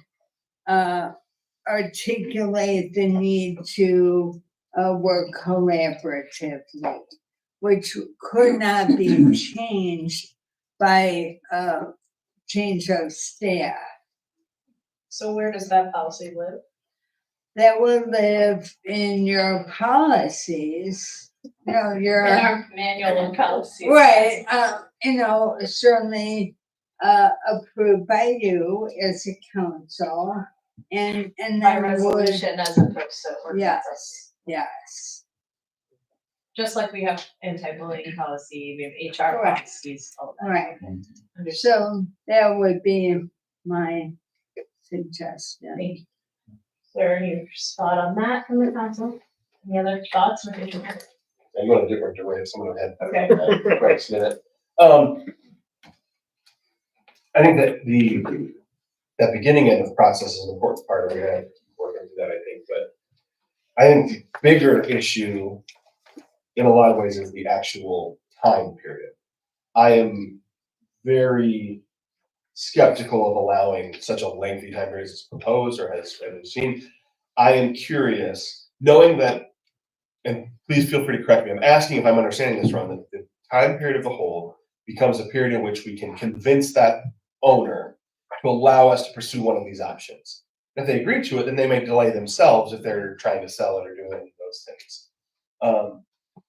articulate the need to work collaboratively, which could not be changed by change of staff. So where does that policy live? That would live in your policies, your. In our manual and policies. Right, certainly, approved by you as a council, and By then would, resolution as opposed to ordinance. yes. Just like we have anti-bullying policy, we have HR Correct. policies, all that. Right, so that would be my suggestion. Thank you. Is there any thought on that from the council? Any other thoughts? I'm going a different direction. Someone had. Okay. Right, minute. I think that that beginning end of the process is an important part of it. We're going to do that, I think. But I think the bigger issue, in a lot of ways, is the actual time period. I am very skeptical of allowing such a lengthy time period as proposed or as seen. I am curious, knowing that, and please feel free to correct me, I'm asking if I'm understanding this wrong, that the time period of the whole becomes a period in which we can convince that owner to allow us to pursue one of these options. If they agree to it, then they may delay themselves if they're trying to sell it or do any of those things.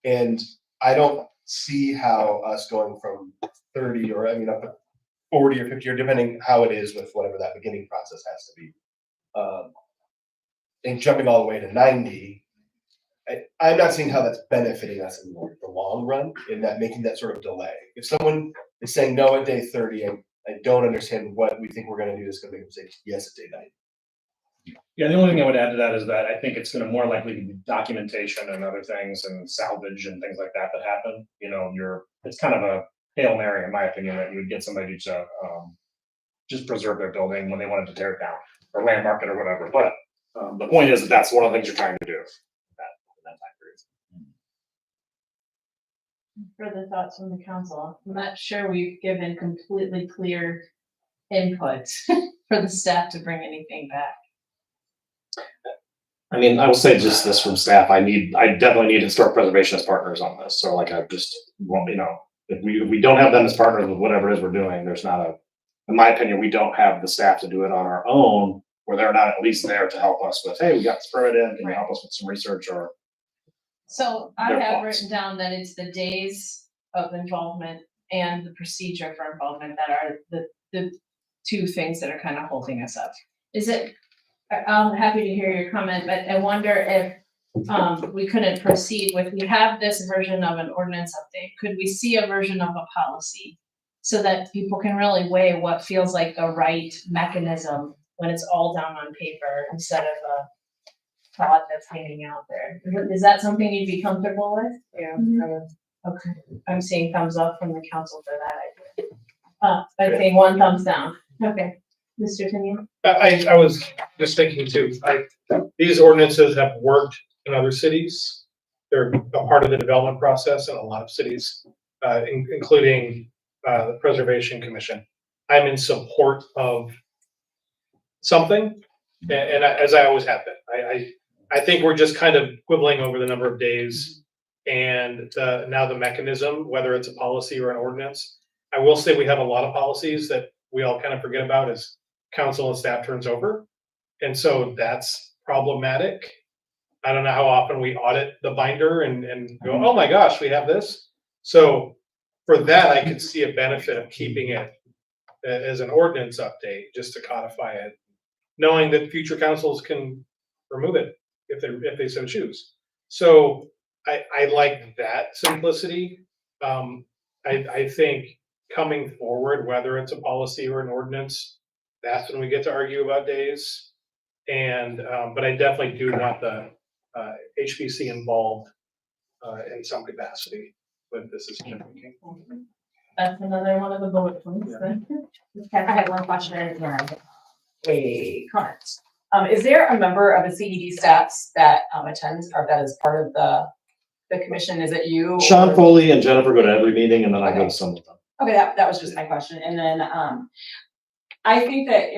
And I don't see how us going from 30 or up to 40 or 50 or depending how it is with whatever that beginning process has to be. And jumping all the way to 90, I'm not seeing how that's benefiting us in the long run in that making that sort of delay. If someone is saying no at day 30, I don't understand what we think we're going to do that's going to make them say yes at day 90. Yeah, the only thing I would add to that is that I think it's going to more likely be documentation and other things and salvage and things like that happen. It's kind of a Hail Mary, in my opinion, that you would get somebody to just preserve their building when they wanted to tear it down or landmark it or whatever. But the point is that that's one of the things you're trying to do in that time period. Further thoughts from the council? I'm not sure we've given completely clear input for the staff to bring anything back. I mean, I will say just this from staff. I definitely need historic preservation as partners on this. So I just want, if we don't have them as partners with whatever it is we're doing, there's not in my opinion, we don't have the staff to do it on our own, where they're not at least there to help us with, hey, we got this permit in, can you help us with some research or. So I Their have thoughts. written down that it's the days of involvement and the procedure for involvement that are the two things that are kind of holding us up. I'm happy to hear your comment, but I wonder if we couldn't proceed with, we have this version of an ordinance update. Could we see a version of a policy so that people can really weigh what feels like the right mechanism when it's all down on paper instead of a thought that's hanging out there? Is that something you'd be comfortable with? Yeah. Okay, I'm seeing thumbs up from the council for that idea. I'm seeing one thumbs down. Okay, Mr. Tinian? I was just thinking too, these ordinances have worked in other cities. They're a part of the development process in a lot of cities, including the Preservation Commission. I'm in support of something, and as I always have been. I think we're just kind of quibbling over the number of days and now the mechanism, whether it's a policy or an ordinance. I will say we have a lot of policies that we all kind of forget about as council and staff turns over. And so that's problematic. I don't know how often we audit the binder and go, oh my gosh, we have this. So for that, I could see a benefit of keeping it as an ordinance update, just to codify it, knowing that future councils can remove it if they so choose. So I like that simplicity. I think coming forward, whether it's a policy or an ordinance, that's when we get to argue about days. And but I definitely do want the HPC involved in some capacity with this decision making. That's another one of the bullet points. I have one question and a comment. Is there a member of the CED staffs that attends or that is part of the commission? Is it you? Sean Foley and Jennifer go to every meeting and then I go to some of them. Okay, that was just my question. And then, I think that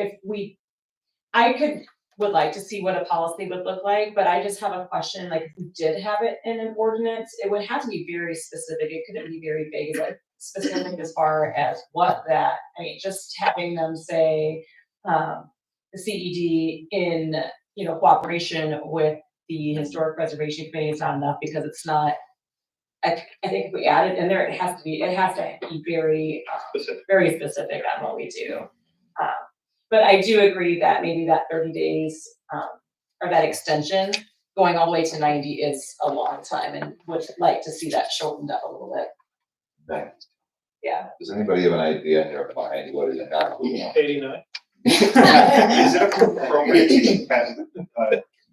would like to see what a policy would look like, but I just have a question, like if we did have it in an ordinance, it would have to be very specific. It couldn't be very vague, like specific as far as what that, I mean, just having them say, the CED in, cooperation with the Historic Preservation Committee is not enough because it's not, I think if we add it in there, it has to be very, very specific on what we do. But I do agree that maybe that 30 days, or that extension going all the way to 90 is a long time and would like to see that shortened up a little bit. Thanks. Yeah. Does anybody have an idea in their mind what is it not? 89. Is it appropriate to cast,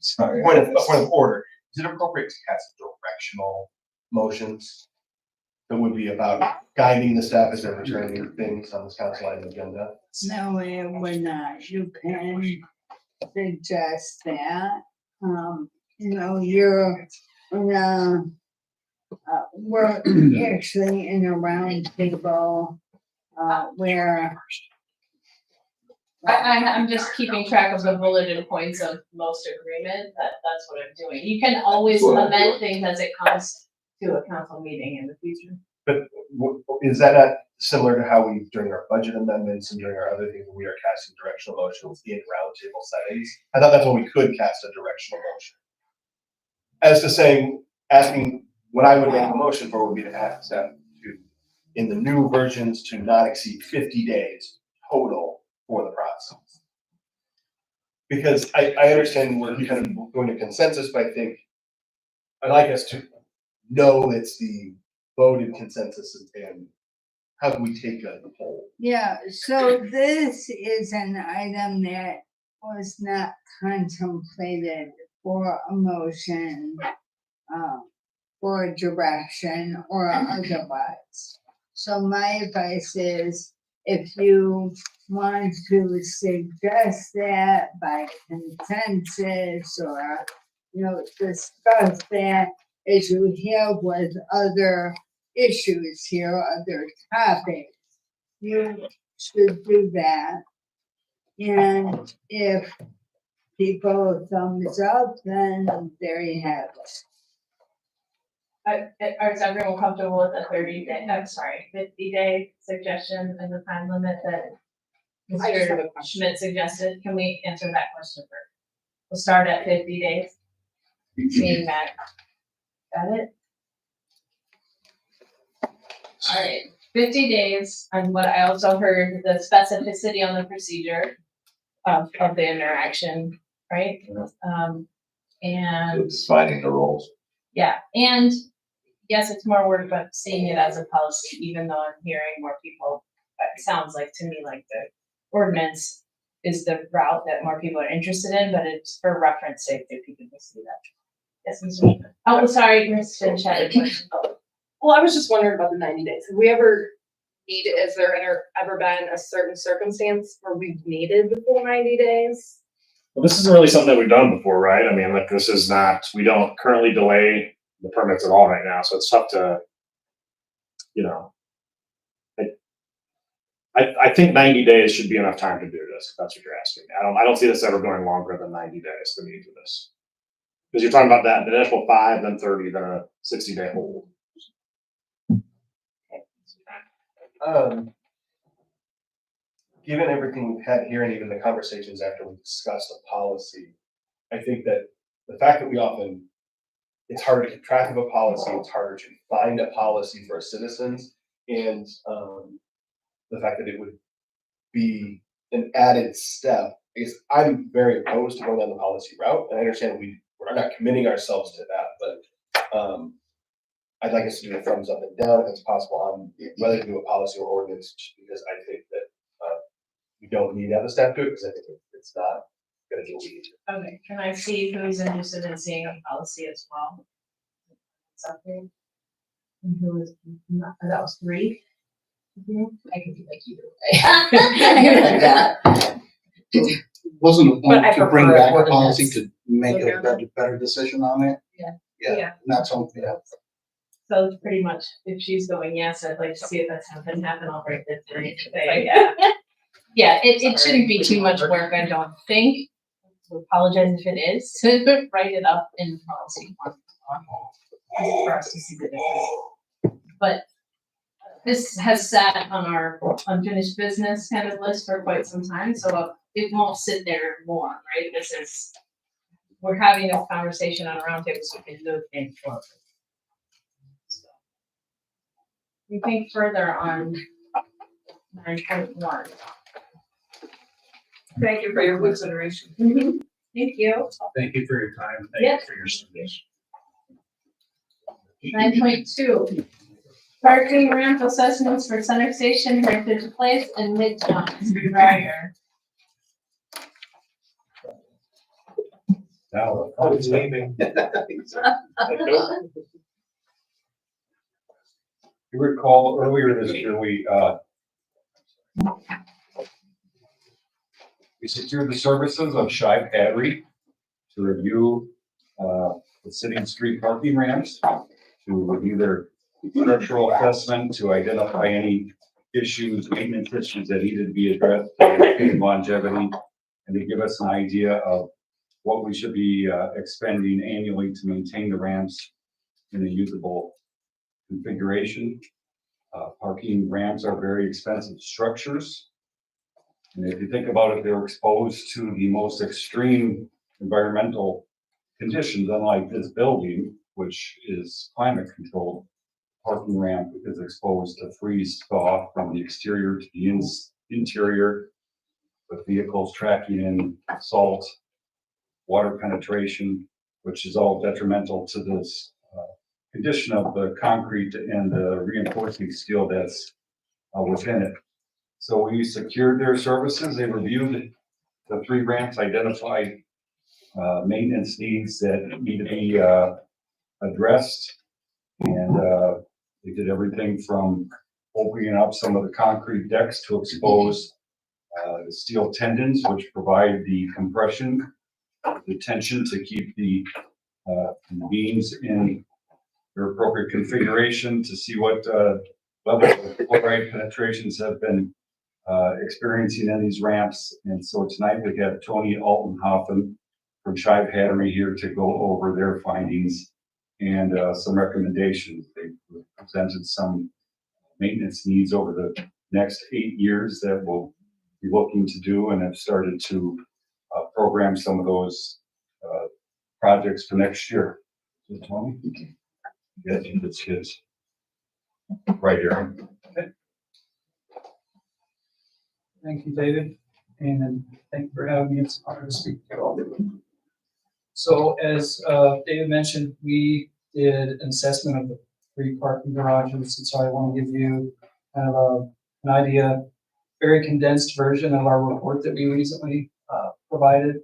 Sorry. point of order, is it appropriate to cast directional motions that would be about guiding the staff as they're returning things on this council item agenda? No, it would not. You can suggest that. You're we're actually in a round table where I'm just keeping track of the bulleted points of most agreement. That's what I'm doing. You can always That's what I'm amend things as it comes to a council meeting in the future. But is that not similar to how we, during our budget amendments and during our other things, we are casting directional motions in roundtable settings? I thought that's when we could cast a directional motion. As to saying, asking, what I would make a motion for would be to ask staff to, in the new versions, to not exceed 50 days total for the process. Because I understand we're kind of going to consensus, but I think I'd like us to know it's the voted consensus and how do we take a poll? yeah, so this is an item that was not contemplated for a motion, for direction or otherwise. So my advice is, if you want to suggest that by consensus or, discuss that as you have with other issues here, other topics, you should do that. And if people thumbs up, then there you have it. Is everyone comfortable with the 50-day suggestion and the time limit that I just have a Mr. question. Schmidt suggested? Can we answer that question first? We'll start at 50 days. Seeing that. Got it? All right, 50 days, and what I also heard, the specificity on the procedure of the interaction, right? And Defining the roles. yeah, and yes, it's more work, but seeing it as a policy, even though I'm hearing more people, it sounds like to me like the ordinance is the route that more people are interested in, but it's for reference sake that people can see that. Yes, Mr. Schmidt. Oh, sorry, Ms. Finch had a question. Well, I was just wondering about the 90 days. Have we ever has there ever been a certain circumstance where we've needed the full 90 days? Well, this isn't really something that we've done before, right? I mean, like this is not, we don't currently delay the permits at all right now, so it's tough to, I think 90 days should be enough time to do this, if that's what you're asking. I don't see this ever going longer than 90 days to meet for this. Because you're talking about that, the initial 5, then 30, then a 60-day hold. Given everything we've had here and even the conversations after we discussed the policy, I think that the fact that it's harder to keep track of a policy, it's harder to find a policy for our citizens, and the fact that it would be an added step. I guess I'm very opposed to going down the policy route, and I understand we're not committing ourselves to that, but I'd like us to do a thumbs up and down if it's possible on whether to do a policy or ordinance, because I think that we don't need to have the staff do it, because I think it's not gonna do what we need to. Okay, can I see who's interested in seeing a policy as well? Something. And who is not, that was 3. I can be like you. I can like that. wasn't a But I point to bring prefer back a ordinance. policy to make a better decision on it? Yeah. Yeah, Yeah. not something, yeah. So it's pretty much, if she's going, yes, I'd like to see if that's something happen, I'll break it three today, yeah. Yeah, it shouldn't be too much work, I don't think. So apologize if it is, to write it up in policy. For us to see the difference. But this has sat on our unfinished business kind of list for quite some time, so it won't sit there more, right? We're having this conversation on a roundtable, so we can move things forward. Anything further on 9.1? Thank you for your consideration. Thank you. Thank you for your time. Thank Yes. you for your service. 9.2, parking ramp assessments for Center Station, Heritage Place, and Midtowne. Mr. Breyer. Now, I was leaving. You recall earlier this year, we secured the services of Shive Battery to review the city and street parking ramps, to review their structural assessment, to identify any issues, maintenance issues that needed to be addressed, longevity, and to give us an idea of what we should be expending annually to maintain the ramps in a usable configuration. Parking ramps are very expensive structures. And if you think about it, they're exposed to the most extreme environmental conditions, unlike this building, which is climate controlled. Parking ramp is exposed to freeze thaw from the exterior to the interior, with vehicles tracking in salt, water penetration, which is all detrimental to this condition of the concrete and the reinforcing steel that's within it. So we secured their services. They reviewed the 3 ramps, identified maintenance needs that need to be addressed. And they did everything from opening up some of the concrete decks to expose the steel tendons, which provide the compression, the tension to keep the beams in their appropriate configuration, to see what level of chloride penetrations have been experiencing in these ramps. And so tonight we have Tony Altenhofen from Shive Hattery here to go over their findings and some recommendations. They presented some maintenance needs over the next 8 years that we'll be looking to do, and have started to program some of those projects for next year. So Tony? Yes, it's his. Right here. Thank you, David, and thank you for having me. It's an honor to speak to you all. So as David mentioned, we did an assessment of the 3 parking garages, and so I want to give you kind of an idea, very condensed version of our report that we recently provided,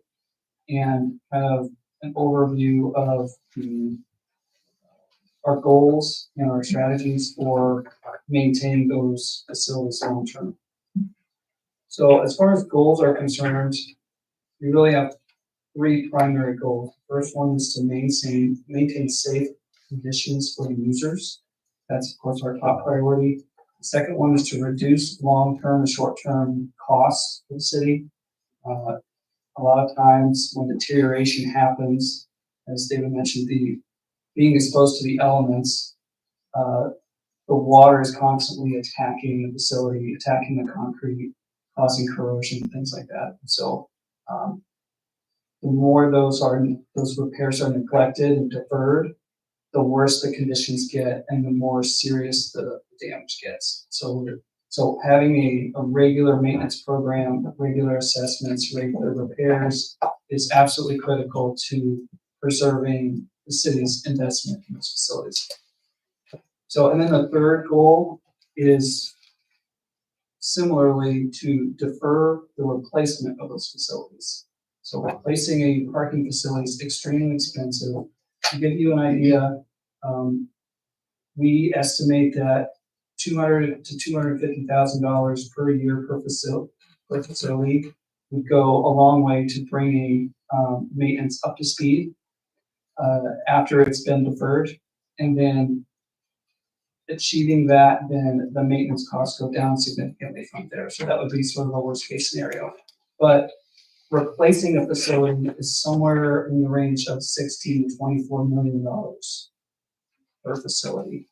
and kind of an overview of our goals and our strategies for maintaining those facilities long term. So as far as goals are concerned, we really have 3 primary goals. The first one is to maintain safe conditions for the users. That's of course our top priority. The second one is to reduce long-term and short-term costs for the city. A lot of times when deterioration happens, as David mentioned, being exposed to the elements, the water is constantly attacking the facility, attacking the concrete, causing corrosion, things like that. So the more those repairs are neglected and deferred, the worse the conditions get and the more serious the damage gets. So having a regular maintenance program, regular assessments, regular repairs is absolutely critical to preserving the city's investment in those facilities. So, and then the third goal is similarly to defer the replacement of those facilities. So replacing a parking facility is extremely expensive. To give you an idea, we estimate that $200,000 to $250,000 per year per facility would go a long way to bringing maintenance up to speed after it's been deferred. And then achieving that, then the maintenance costs go down significantly from there. So that would be sort of a worst case scenario. But replacing a facility is somewhere in the range of $16 to $24 million per facility.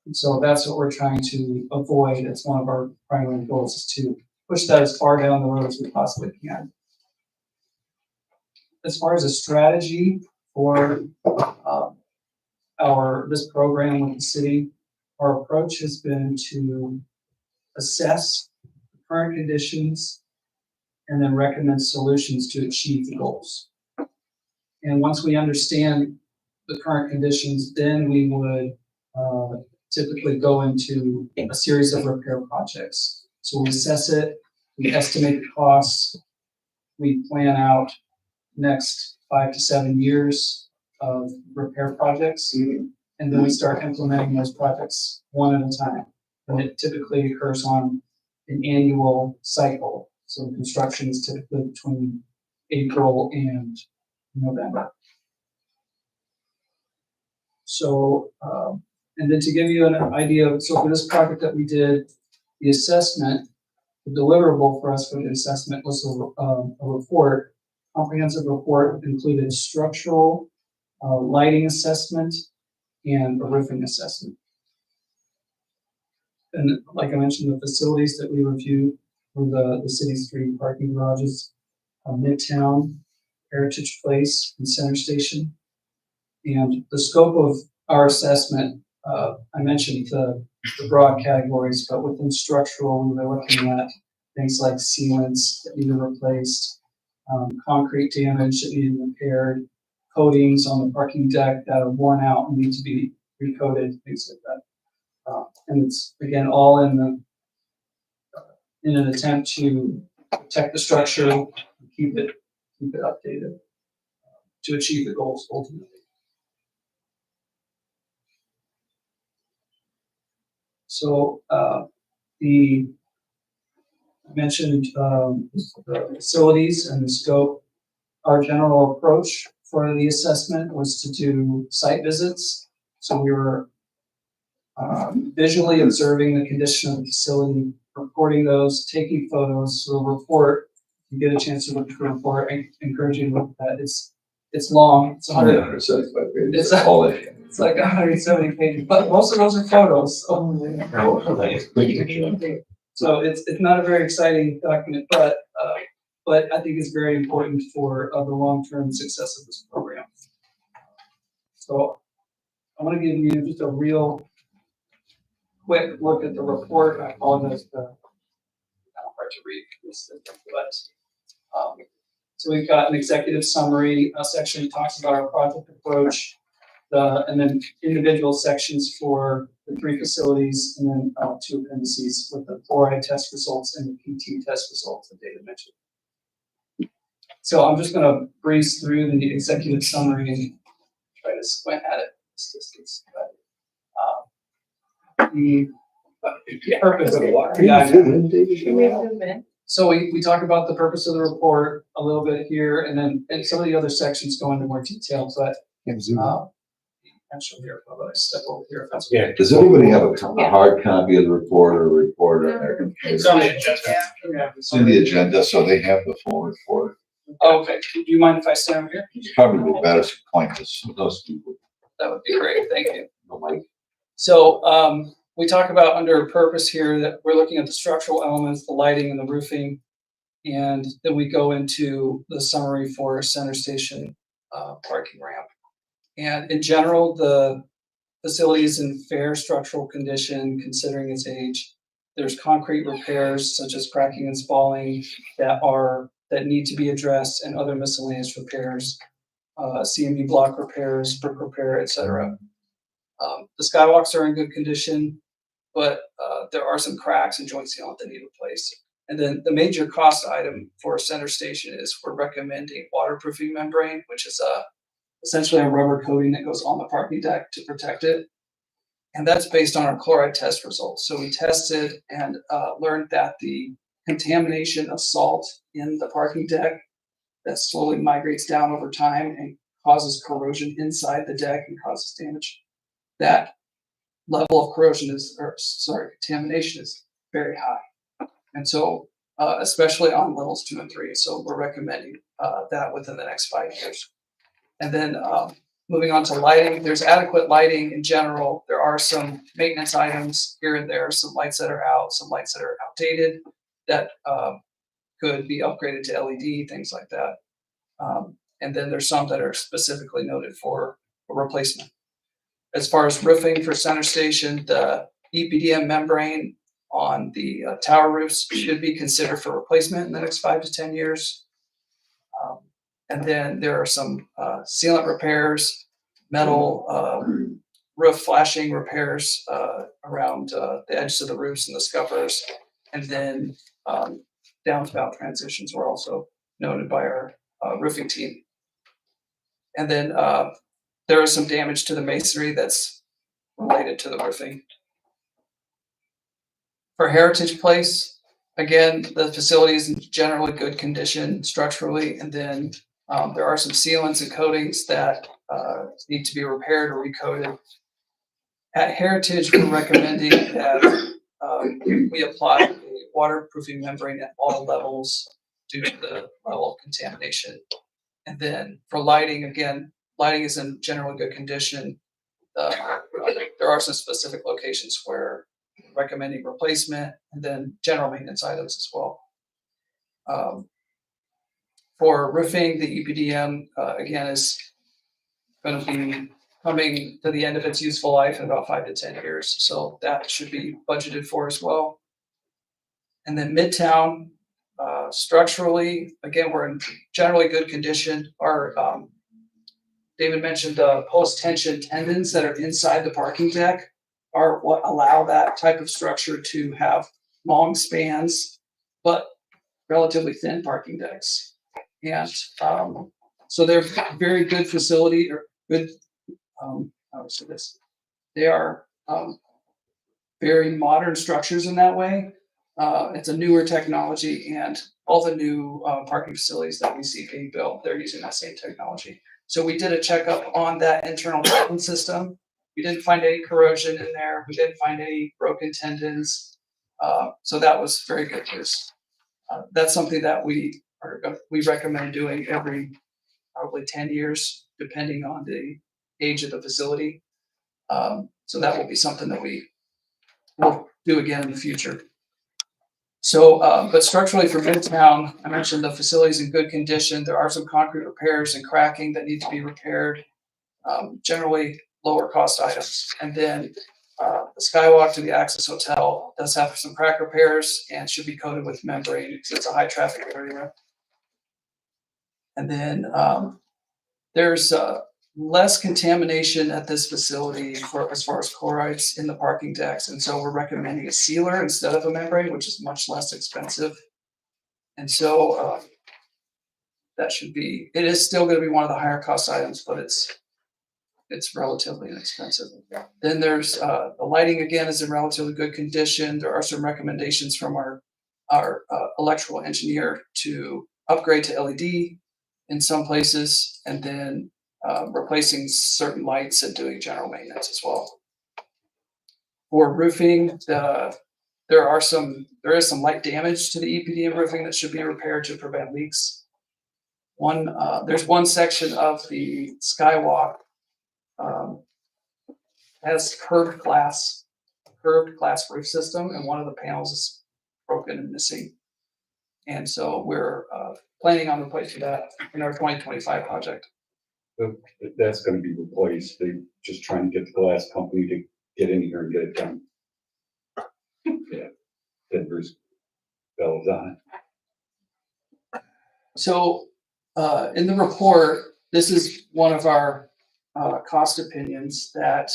And so that's what we're trying to avoid. It's one of our primary goals, is to push that as far down the road as we possibly can. As far as a strategy for this program with the city, our approach has been to assess the current conditions and then recommend solutions to achieve the goals. And once we understand the current conditions, then we would typically go into a series of repair projects. So we assess it, we estimate the costs, we plan out next 5 to 7 years of repair projects, and then we start implementing those projects one at a time. And it typically occurs on an annual cycle. So construction is typically between April and November. So, and then to give you an idea, so for this project that we did, the assessment, the deliverable for us for the assessment was a report, comprehensive report, included structural, lighting assessment, and a roofing assessment. And like I mentioned, the facilities that we reviewed were the city's 3 parking garages, Midtowne, Heritage Place, and Center Station. And the scope of our assessment, I mentioned the broad categories, but within structural, we were looking at things like sealants that needed replaced, concrete damage that needed repaired, coatings on the parking deck that are worn out and need to be recoated, things like that. And it's, again, all in an attempt to protect the structure, keep it updated to achieve the goals ultimately. So I mentioned the facilities and the scope. Our general approach for the assessment was to do site visits. So we were visually observing the condition of the facility, reporting those, taking photos. So a report, you get a chance to look at the report, I encourage you to look at that. It's long. It's 175 pages. It's like 170 pages, but most of those are photos. So it's not a very exciting document, but I think it's very important for the long-term success of this program. So I want to give you just a real quick look at the report. I apologize for how hard to read this, but so we've got an executive summary section that talks about our project approach, and then individual sections for the 3 facilities, and then 2 appendices with the fluoride test results and the PT test results that David mentioned. So I'm just going to breeze through the executive summary and try to squint at it. The purpose of the So we talk about the purpose of the report a little bit here, and some of the other sections go into more detail, but actually here, how about I step over here if that's okay. Yeah. Does everybody have a hard copy of the report or a report on their computer? It's on the agenda. It's in the agenda, so they have the full report. Okay, do you mind if I stand over here? It's probably better to point to those people. That would be great, thank you. So we talk about under purpose here that we're looking at the structural elements, the lighting and the roofing, and then we go into the summary for Center Station parking ramp. And in general, the facility is in fair structural condition considering its age. There's concrete repairs such as cracking and spalling that need to be addressed, and other miscellaneous repairs, CMU block repairs, brick repair, etc. The skywalks are in good condition, but there are some cracks and joint sealant that need replaced. And then the major cost item for Center Station is we're recommending waterproofing membrane, which is essentially a rubber coating that goes on the parking deck to protect it. And that's based on our chloride test results. So we tested and learned that the contamination of salt in the parking deck that slowly migrates down over time and causes corrosion inside the deck and causes damage. That level of contamination is very high. And so, especially on levels 2 and 3. So we're recommending that within the next 5 years. And then moving on to lighting, there's adequate lighting in general. There are some maintenance items here and there, some lights that are out, some lights that are outdated that could be upgraded to LED, things like that. And then there's some that are specifically noted for replacement. As far as roofing for Center Station, the EPDM membrane on the tower roofs should be considered for replacement in the next 5 to 10 years. And then there are some sealant repairs, metal roof flashing repairs around the edges of the roofs and the scuppers. And then downspout transitions were also noted by our roofing team. And then there is some damage to the masonry that's related to the roofing. For Heritage Place, again, the facility is in generally good condition structurally, and then there are some sealants and coatings that need to be repaired or recoated. At Heritage, we're recommending that we apply a waterproofing membrane at all levels due to the level of contamination. And then for lighting, again, lighting is in generally good condition. There are some specific locations where recommending replacement, and then general maintenance items as well. For roofing, the EPDM, again, is going to be coming to the end of its useful life in about 5 to 10 years. So that should be budgeted for as well. And then Midtowne, structurally, again, we're in generally good condition. Our David mentioned the post-tension tendons that are inside the parking deck are what allow that type of structure to have long spans, but relatively thin parking decks. And so they're very good facility, or good, how would I say this? They are very modern structures in that way. It's a newer technology, and all the new parking facilities that we see being built, they're using that same technology. So we did a checkup on that internal mountain system. We didn't find any corrosion in there. We didn't find any broken tendons. So that was very good news. That's something that we recommend doing every probably 10 years, depending on the age of the facility. So that will be something that we will do again in the future. So, but structurally for Midtowne, I mentioned the facility's in good condition. There are some concrete repairs and cracking that need to be repaired. Generally lower cost items. And then the skywalk to the Access Hotel does have some crack repairs and should be coated with membrane because it's a high traffic area. And then there's less contamination at this facility as far as chlorides in the parking decks. And so we're recommending a sealer instead of a membrane, which is much less expensive. And so that should be, it is still going to be one of the higher cost items, but it's relatively inexpensive. Then there's the lighting, again, is in relatively good condition. There are some recommendations from our electrical engineer to upgrade to LED in some places, and then replacing certain lights and doing general maintenance as well. For roofing, there is some light damage to the EPDM roofing that should be repaired to prevent leaks. There's one section of the skywalk has curved glass roof system, and one of the panels is broken and missing. And so we're planning on replacing that in our 2025 project. That's gonna be replaced. They just trying to get the glass company to get in here and get it done. Yeah, Denver's bells on it. So in the report, this is one of our cost opinions that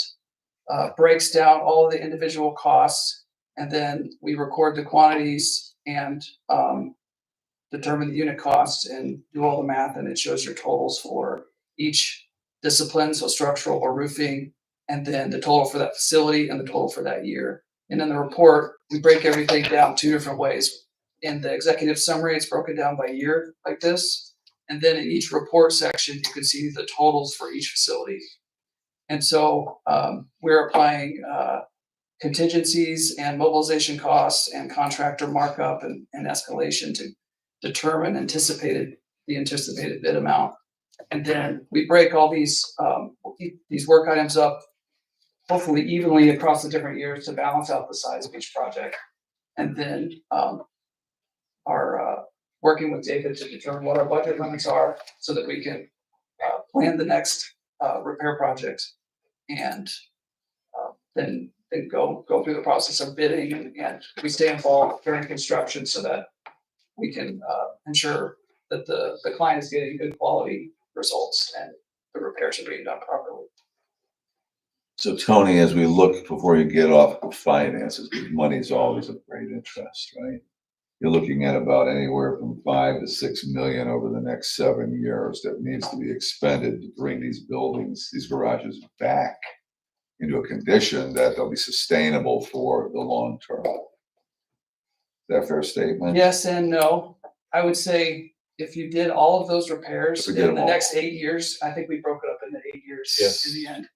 breaks down all of the individual costs, and then we record the quantities and determine the unit costs and do all the math, and it shows your totals for each discipline, so structural or roofing, and then the total for that facility and the total for that year. And in the report, we break everything down 2 different ways. in the executive summary, it's broken down by year like this. And then in each report section, you can see the totals for each facility. And so we're applying contingencies and mobilization costs and contractor markup and escalation to determine the anticipated bid amount. And then we break all these work items up, hopefully evenly across the different years to balance out the size of each project. And then are working with David to determine what our budget limits are so that we can plan the next repair project and then go through the process of bidding and we stay involved during construction so that we can ensure that the client is getting good quality results and the repairs are being done properly. So Tony, as we look, before you get off of finances, because money is always of great interest, right? You're looking at about anywhere from 5 to 6 million over the next 7 years that needs to be expended to bring these buildings, these garages back into a condition that they'll be sustainable for the long term. Is that a fair statement? Yes and no. I would say if you did all of those repairs in the next 8 years, I think we broke it up into 8 years in the end.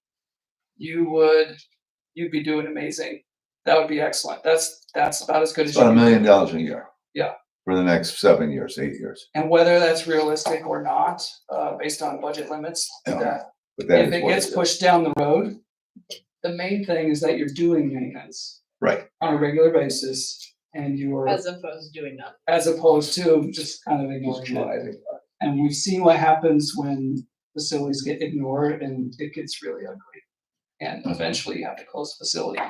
You'd be doing amazing. That would be excellent. That's about as good as About $1 you million can a year. Yeah. For the next 7 years, 8 years. And whether that's realistic or not, based on budget limits, But that if is it what gets it is. pushed down the road, the main thing is that you're doing maintenance Right. on a regular basis and you're As opposed to doing nothing. as opposed to just kind of ignoring it. And we've seen what happens when facilities get ignored and it gets really ugly. And eventually you have to close the facility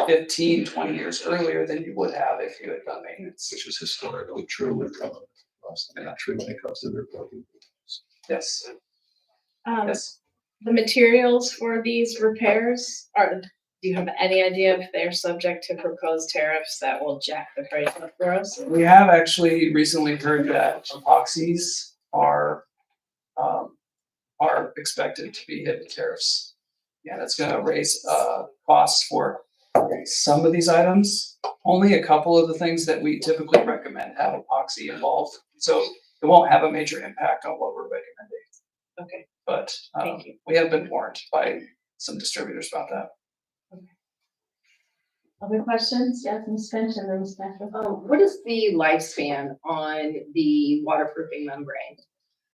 15, 20 years earlier than you would have if you had done maintenance. Which is historically true with across the country when it comes to their building. Yes. Yes. The materials for these repairs do you have any idea if they're subject to proposed tariffs that will jack the price up for us? We have actually recently heard that epoxies are expected to be hit with tariffs. Yeah, that's gonna raise costs for some of these items. Only a couple of the things that we typically recommend have epoxy involved, so it won't have a major impact on what we're recommending. Okay. But Thank you. we have been warned by some distributors about that. Other questions? Yes, Ms. Finch and then Ms. Becker. What is the lifespan on the waterproofing membrane?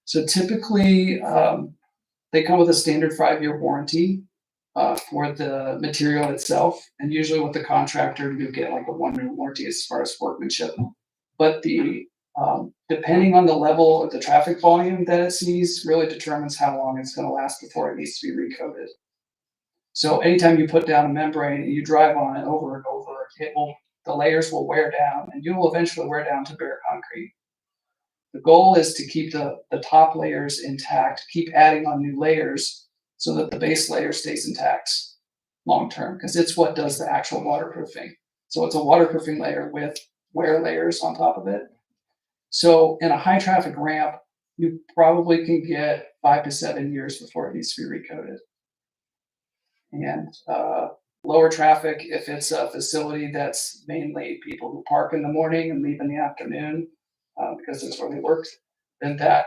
So typically, they come with a standard 5-year warranty for the material itself, and usually with the contractor, you get like a 1-year warranty as far as workmanship. But the depending on the level of the traffic volume that it sees, really determines how long it's going to last before it needs to be recoated. So anytime you put down a membrane and you drive on it over and over, the layers will wear down, and you will eventually wear down to bare concrete. The goal is to keep the top layers intact, keep adding on new layers so that the base layer stays intact long term, because it's what does the actual waterproofing. So it's a waterproofing layer with wear layers on top of it. So in a high traffic ramp, you probably can get 5 to 7 years before it needs to be recoated. And lower traffic, if it's a facility that's mainly people who park in the morning and leave in the afternoon, because that's where they work, then that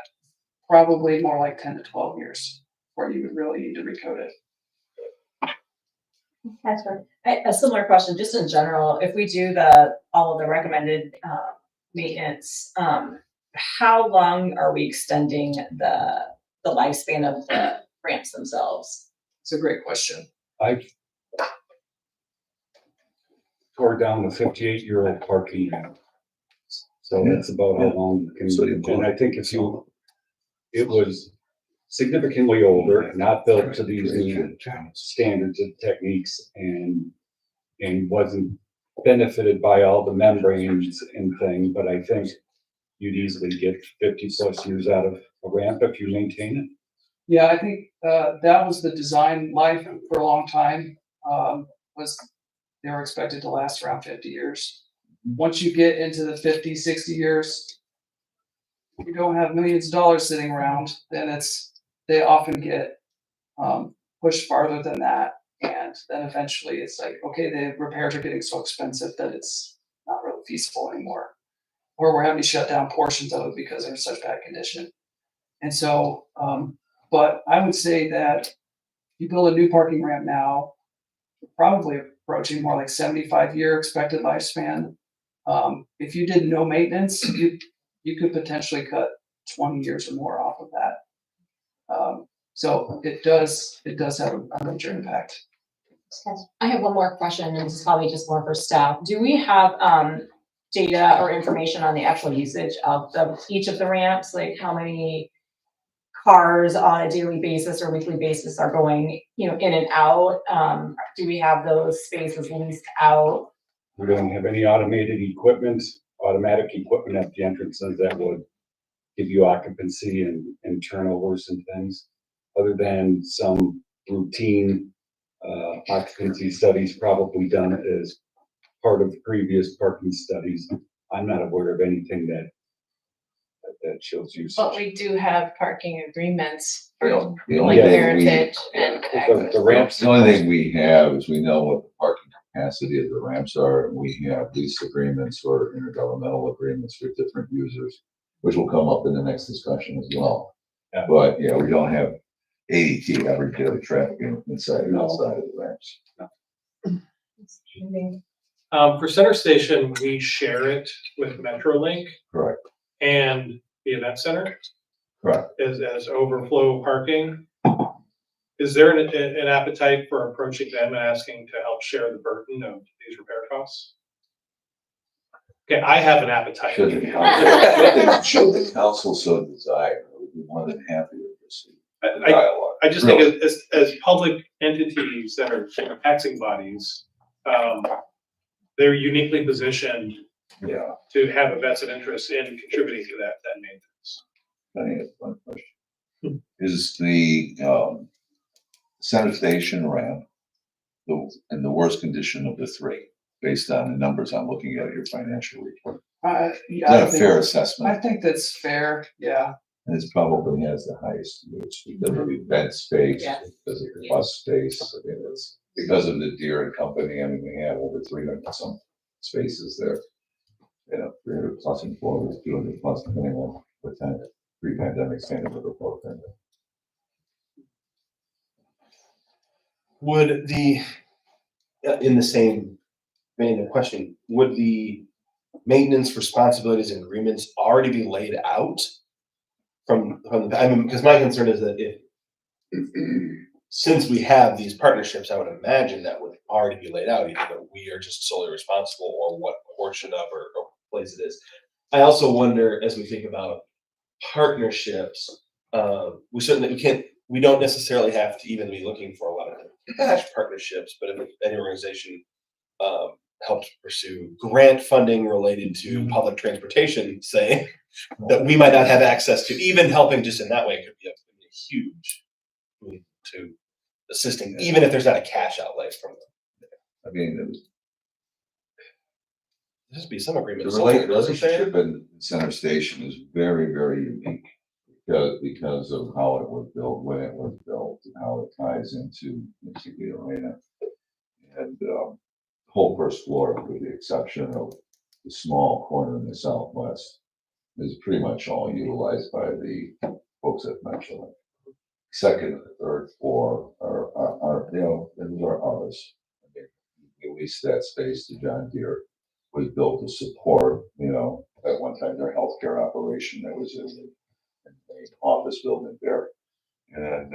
probably more like 10 to 12 years where you would really need to recoat it. That's right. A similar question, just in general, if we do all of the recommended maintenance, how long are we extending the lifespan of the ramps themselves? It's a great question. I tore down a 58-year-old parking lot. So that's about how long you can, and I think it was significantly older, not built to these new standards and techniques, and wasn't benefited by all the membranes and things, but I think you'd easily get 50+ years out of a ramp if you maintain it. Yeah, I think that was the design life for a long time, they were expected to last around 50 years. Once you get into the 50, 60 years, you don't have millions of dollars sitting around, then they often get pushed farther than that. And then eventually it's like, okay, the repairs are getting so expensive that it's not really feasible anymore. or we're having to shut down portions of it because they're in such bad condition. And so, but I would say that if you build a new parking ramp now, you're probably approaching more like 75-year expected lifespan. If you did no maintenance, you could potentially cut 20 years or more off of that. So it does have a major impact. I have one more question, and this is probably just more for staff. Do we have data or information on the actual usage of each of the ramps? Like how many cars on a daily basis or weekly basis are going, in and out? Do we have those spaces leased out? We don't have any automatic equipment at the entrances that would give you occupancy and turnovers and things, other than some routine occupancy studies probably done as part of previous parking studies. I'm not aware of anything that shows usage. But we do have parking agreements for The like only thing Heritage and The ramps. The only thing we have is we know what the parking capacity of the ramps are, and we have lease agreements or intergovernmental agreements with different users, which will come up in the next discussion as well. Yeah. But, we don't have ADT, average daily traffic inside and outside of the ramps. For Center Station, we share it with MetroLink Correct, and the event center correct. as overflow parking. Is there an appetite for approaching them and asking to help share the burden of these repair costs? Okay, I have an appetite. Should the council so desire, we'd be more than happy to proceed. Dialogue. I just think as public entities that are taxing bodies, they're uniquely positioned to have a vested interest in contributing to that maintenance. I think that's one question. Is the Center Station ramp in the worst condition of the three, based on the numbers I'm looking at your financial report? Is that a fair assessment? I think that's fair, yeah. And it probably has the highest use because of the event space, Yes. because of the bus space. I mean, it's because of the Deere and Company. I mean, we have over 300 some spaces there. 300 plus employees, 200 plus, depending on what kind of pre-pandemic standard of report. Would in the same vein of question, would the maintenance responsibilities and agreements already be laid out because my concern is that if since we have these partnerships, I would imagine that would already be laid out, either that we are just solely responsible or what portion of or place it is. I also wonder, as we think about partnerships, we don't necessarily have to even be looking for a lot of cash partnerships, but if any organization helps pursue grant funding related to public transportation, say, that we might not have access to, even helping just in that way could be a huge move to assisting, even if there's not a cash outlay from them. I mean, there has to be some agreement. the relationship in Center Station is very, very unique because of how it was built, when it was built, and how it ties into the arena. And the whole first floor, with the exception of the small corner in the southwest, is pretty much all utilized by the folks at Metro. Second and third floor are those are ours. I mean, we leased that space to John Deere. Was built to support, at one time their healthcare operation that was in the office building there. And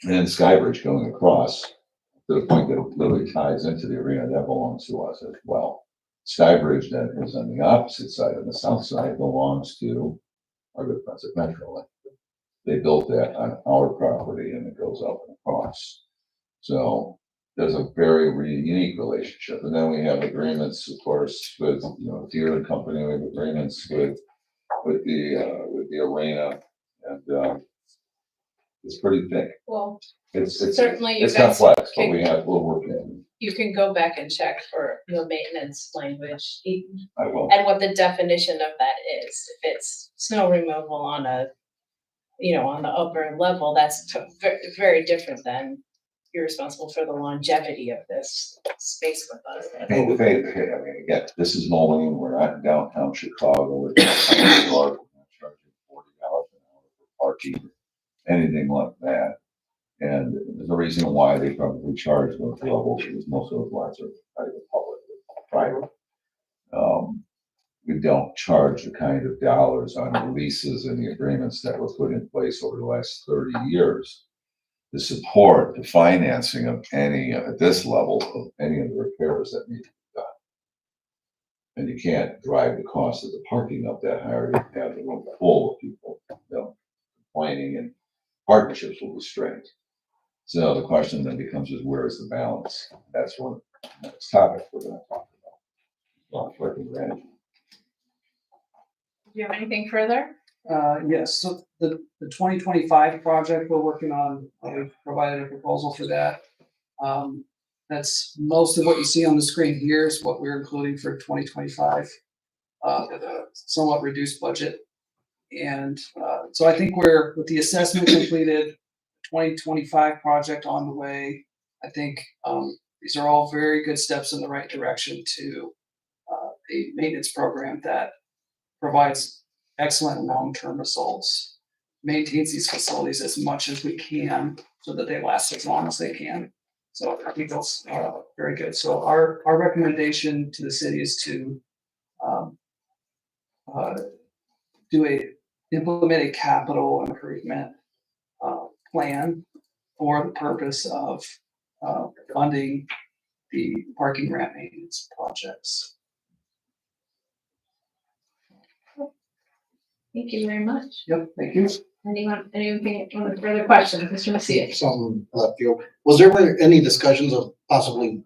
then Skybridge going across to the point that it literally ties into the arena, that belongs to us as well. Skybridge that is on the opposite side, on the south side, belongs to our good friends at Metro. They built that on our property and it goes up and across. So there's a very unique relationship. And then we have agreements, of course, with Deere and Company. We have agreements with the arena, and it's pretty thick. Well, It's certainly you it's guys complex, but can- we'll work in. You can go back and check for the maintenance language I will. and what the definition of that is. If it's snow removal on on the upper level, that's very different than you're responsible for the longevity of this space with us. Hey, I mean, again, this is Moline, we're not in downtown Chicago, we're not charging $40 an hour for parking, anything like that. And there's a reason why they probably charge those levels, because most of those lots are either public or private. We don't charge the kind of dollars on the leases and the agreements that were put in place over the last 30 years to support the financing of any, at this level, of any of the repairs that need to be done. And you can't drive the cost of the parking up that high, or you have the room full of people, complaining, and partnerships will be strained. So the question then becomes is, where is the balance? That's one next topic we're going to talk about. Long-term management. Do you have anything further? Yes, so the 2025 project we're working on, we've provided a proposal for that. That's most of what you see on the screen here is what we're including for 2025, with a somewhat reduced budget. And so I think we're, with the assessment completed, 2025 project on the way, I think these are all very good steps in the right direction to a maintenance program that provides excellent long-term results, maintains these facilities as much as we can so that they last as long as they can. So I think that's very good. So our recommendation to the city is to implement a capital improvement plan for the purpose of funding the parking ramp maintenance projects. Thank you very much. Yep, thank you. Anything further questions, Mr. Macias? Something left field. Was there ever any discussions of possibly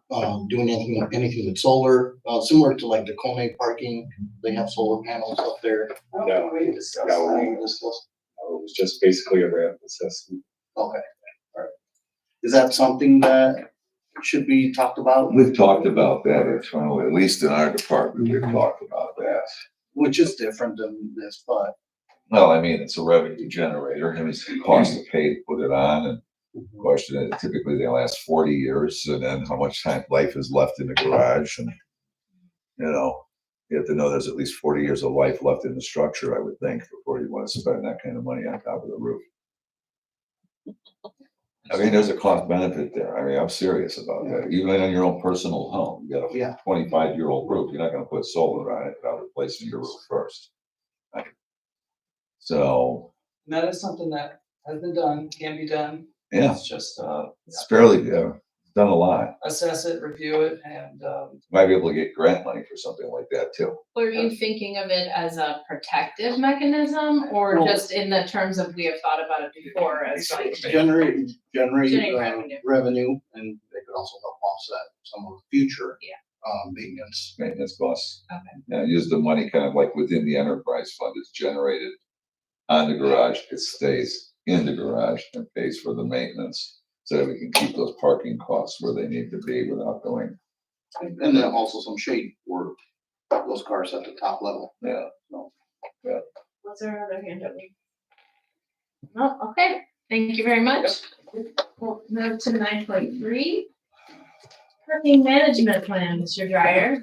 doing anything with solar, similar to like the Kone parking? They have solar panels up there. No, it was just basically a ramp assessment. Okay, all right. Is that something that should be talked about? We've talked about that internally, at least in our department, we've talked about that. Which is different than this, but. Well, I mean, it's a revenue generator, and it's the cost to pay to put it on, and the question is, typically they last 40 years, and then how much time life is left in the garage, and you have to know there's at least 40 years of life left in the structure, I would think, before you want to spend that kind of money on top of the roof. I mean, there's a cost benefit there. I mean, I'm serious about that. Even on your own personal home, you got a 25-year-old roof, you're not going to put solar on it without replacing your roof first. Right? So. And that is something that has been done, can be done. Yeah. It's just, it's fairly, done a lot. assess it, review it, and, Might be able to get grant money for something like that too. Were you thinking of it as a protective mechanism, or Well, just in the terms of we have thought about it before as like Generate revenue. revenue, and they could also help offset some of the future maintenance costs. Okay. Yeah, use the money kind of like within the enterprise fund. It's generated on the garage. It stays in the garage and pays for the maintenance, so that we can keep those parking costs where they need to be without going. and then also some shade for those cars at the top level. Yeah. So, yeah. What's our other hand up? No, okay, thank you very much. We'll move to 9.3. Parking management plan, Mr. Dryer.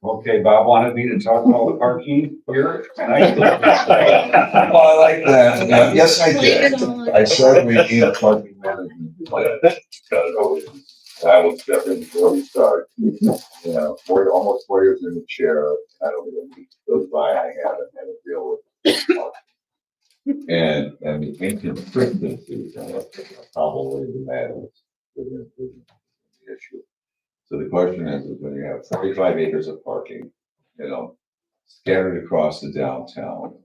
Okay, Bob wanted me to talk about the parking here. Oh, I like that. Yes, I did. I said we need a parking management plan. I will step in before we start. Almost 4 years in the chair. I don't even week goes by. I haven't had to deal with and the inconsistencies are probably the maddest within the issue. So the question is when you have 45 acres of parking, scattered across the downtown,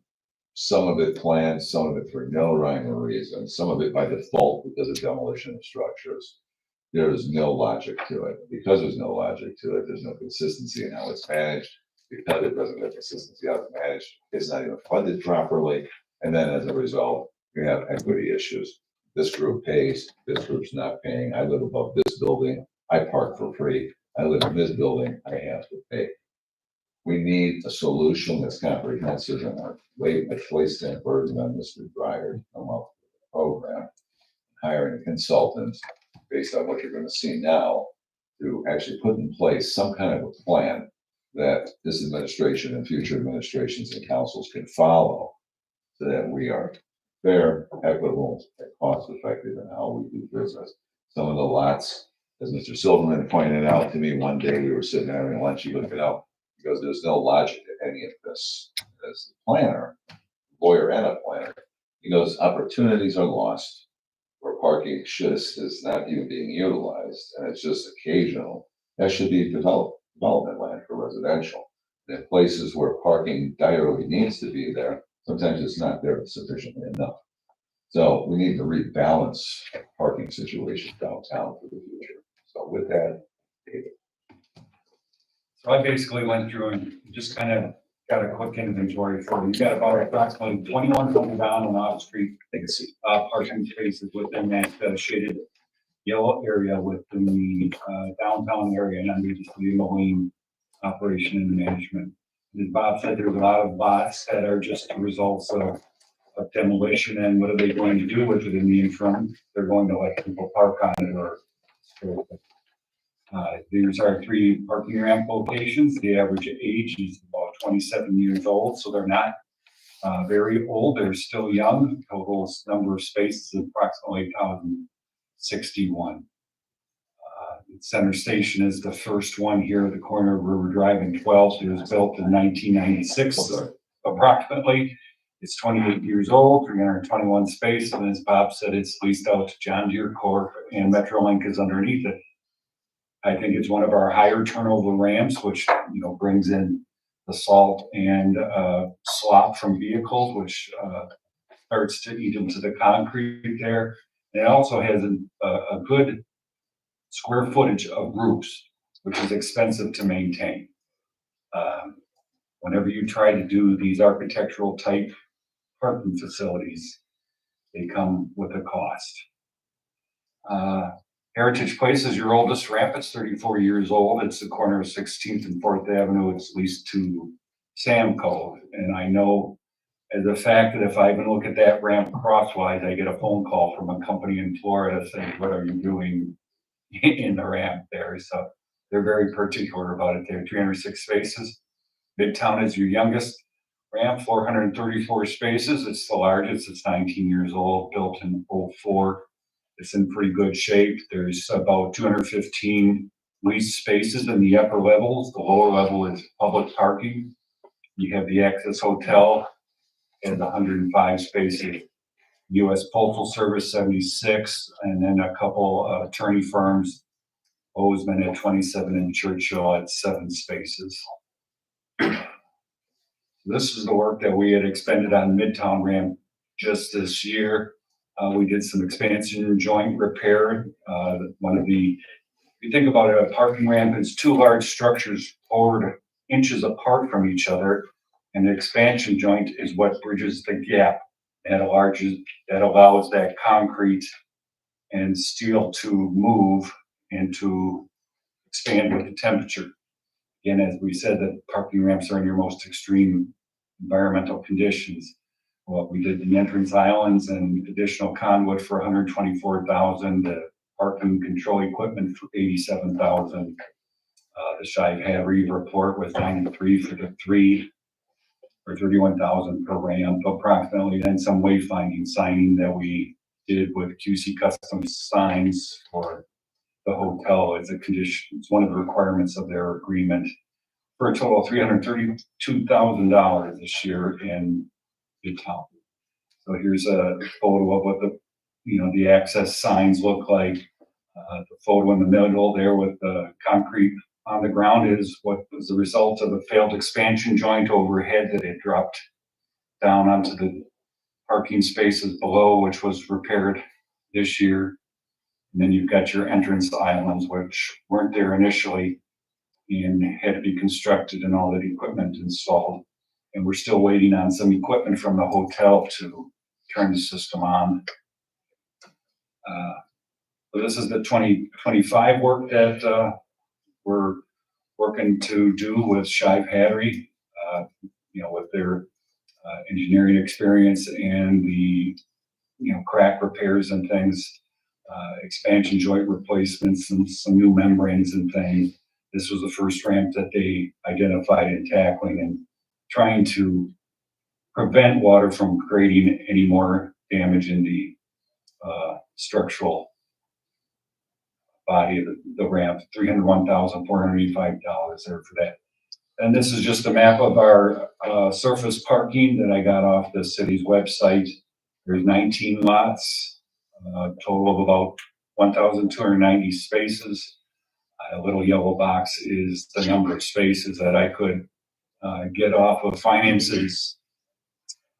some of it planned, some of it for no rhyme or reason, some of it by default because of demolition of structures. There is no logic to it. Because there's no logic to it, there's no consistency in how it's managed. Because it doesn't have consistency how it's managed, it's not even funded properly. And then as a result, you have equity issues. This group pays, this group's not paying. I live above this building. I park for free. I live in this building. I have to pay. We need a solution that's comprehensive, and I placed that burden on Mr. Dryer to come up with a program, hiring a consultant based on what you're gonna see now, to actually put in place some kind of a plan that this administration and future administrations and councils can follow, so that we are fair, equitable, and cost effective in how we do business. Some of the lots, as Mr. Silverman pointed out to me one day, we were sitting there having lunch, he looked it up, because there's no logic to any of this. As a planner, lawyer and a planner, he goes, opportunities are lost where parking just is not even being utilized, and it's just occasional. That should be development land for residential. In places where parking direly needs to be there, sometimes it's not there sufficiently enough. So we need to rebalance parking situation downtown for the future. So with that, David. So I basically went through and just kind of got a quick inventory for you. You got about approximately 21 down on Off Street. Parking spaces within that shaded yellow area within the downtown area and under the Moline operation and management. As Bob said, there's a lot of lots that are just the results of demolition, and what are they going to do with it in the interim? They're going to let people park on it or these are 3 parking ramp locations. The average age is about 27 years old, so they're not very old. They're still young. Total number of spaces is approximately 1,061. Center Station is the first one here at the corner of River Drive in 12. It was built in 1996, approximately. It's 28 years old, 321 spaces, and as Bob said, it's leased out to John Deere Corp. And Metrolink is underneath it. I think it's one of our higher turnover ramps, which brings in the salt and slop from vehicles, which starts to eat into the concrete there. And it also has a good square footage of roofs, which is expensive to maintain. Whenever you try to do these architectural type parking facilities, they come with a cost. Heritage Place is your oldest ramp. It's 34 years old. It's the corner of 16th and 4th Avenue. It's leased to Samco. And I know as a fact that if I even look at that ramp crosswise, I get a phone call from a company in Florida saying, what are you doing in the ramp there? So they're very particular about it. They have 306 spaces. Midtowne is your youngest ramp, 434 spaces. It's the largest. It's 19 years old, built in 04. It's in pretty good shape. There's about 215 leased spaces in the upper levels. The lower level is public parking. You have the Access Hotel and 105 spaces. U.S. Postal Service 76, and then a couple attorney firms, Bozeman at 27 and Churchill at 7 spaces. This is the work that we had expended on Midtowne ramp just this year. We did some expansion joint repair. If you think about it, a parking ramp is 2 large structures 4 inches apart from each other, and the expansion joint is what bridges the gap that allows that concrete and steel to move and to expand with the temperature. Again, as we said, that parking ramps are in your most extreme environmental conditions. Well, we did the entrance islands and additional conduit for $124,000, the parking control equipment for $87,000. The Shive Hattery report was $93 for the 3, or $31,000 per ramp, approximately. Then some wayfinding signing that we did with QC Custom Signs for the hotel as a condition. It's one of the requirements of their agreement, for a total of $332,000 this year in Midtowne. So here's a photo of what the access signs look like. The photo in the middle there with the concrete on the ground is what was the result of a failed expansion joint overhead that had dropped down onto the parking spaces below, which was repaired this year. And then you've got your entrance islands, which weren't there initially and had to be constructed and all that equipment installed. And we're still waiting on some equipment from the hotel to turn the system on. So this is the 2025 work that we're working to do with Shive Hattery, with their engineering experience and the crack repairs and things. expansion joint replacements and some new membranes and things. This was the first ramp that they identified in tackling and trying to prevent water from creating any more damage in the structural body of the ramp. $301,485 there for that. And this is just a map of our surface parking that I got off the city's website. There's 19 lots, total of about 1,290 spaces. A little yellow box is the number of spaces that I could get off of finances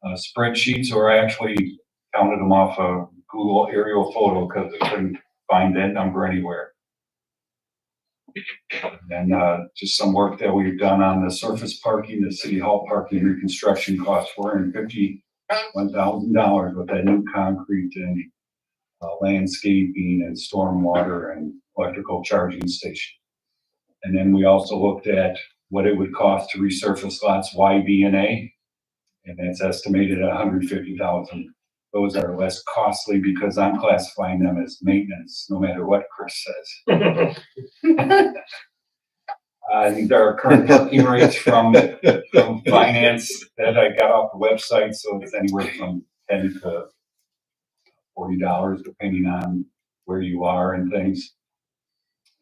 spreadsheets, or I actually counted them off a Google aerial photo because I couldn't find that number anywhere. And just some work that we've done on the surface parking, the city hall parking reconstruction cost $451,000 with that new concrete and landscaping and stormwater and electrical charging station. And then we also looked at what it would cost to resurface lots Y, B, and A, and that's estimated at $150,000. Those are less costly because I'm classifying them as maintenance, no matter what Chris says. These are current parking rates from finance that I got off the website, so it's anywhere from $10 to $40, depending on where you are and things.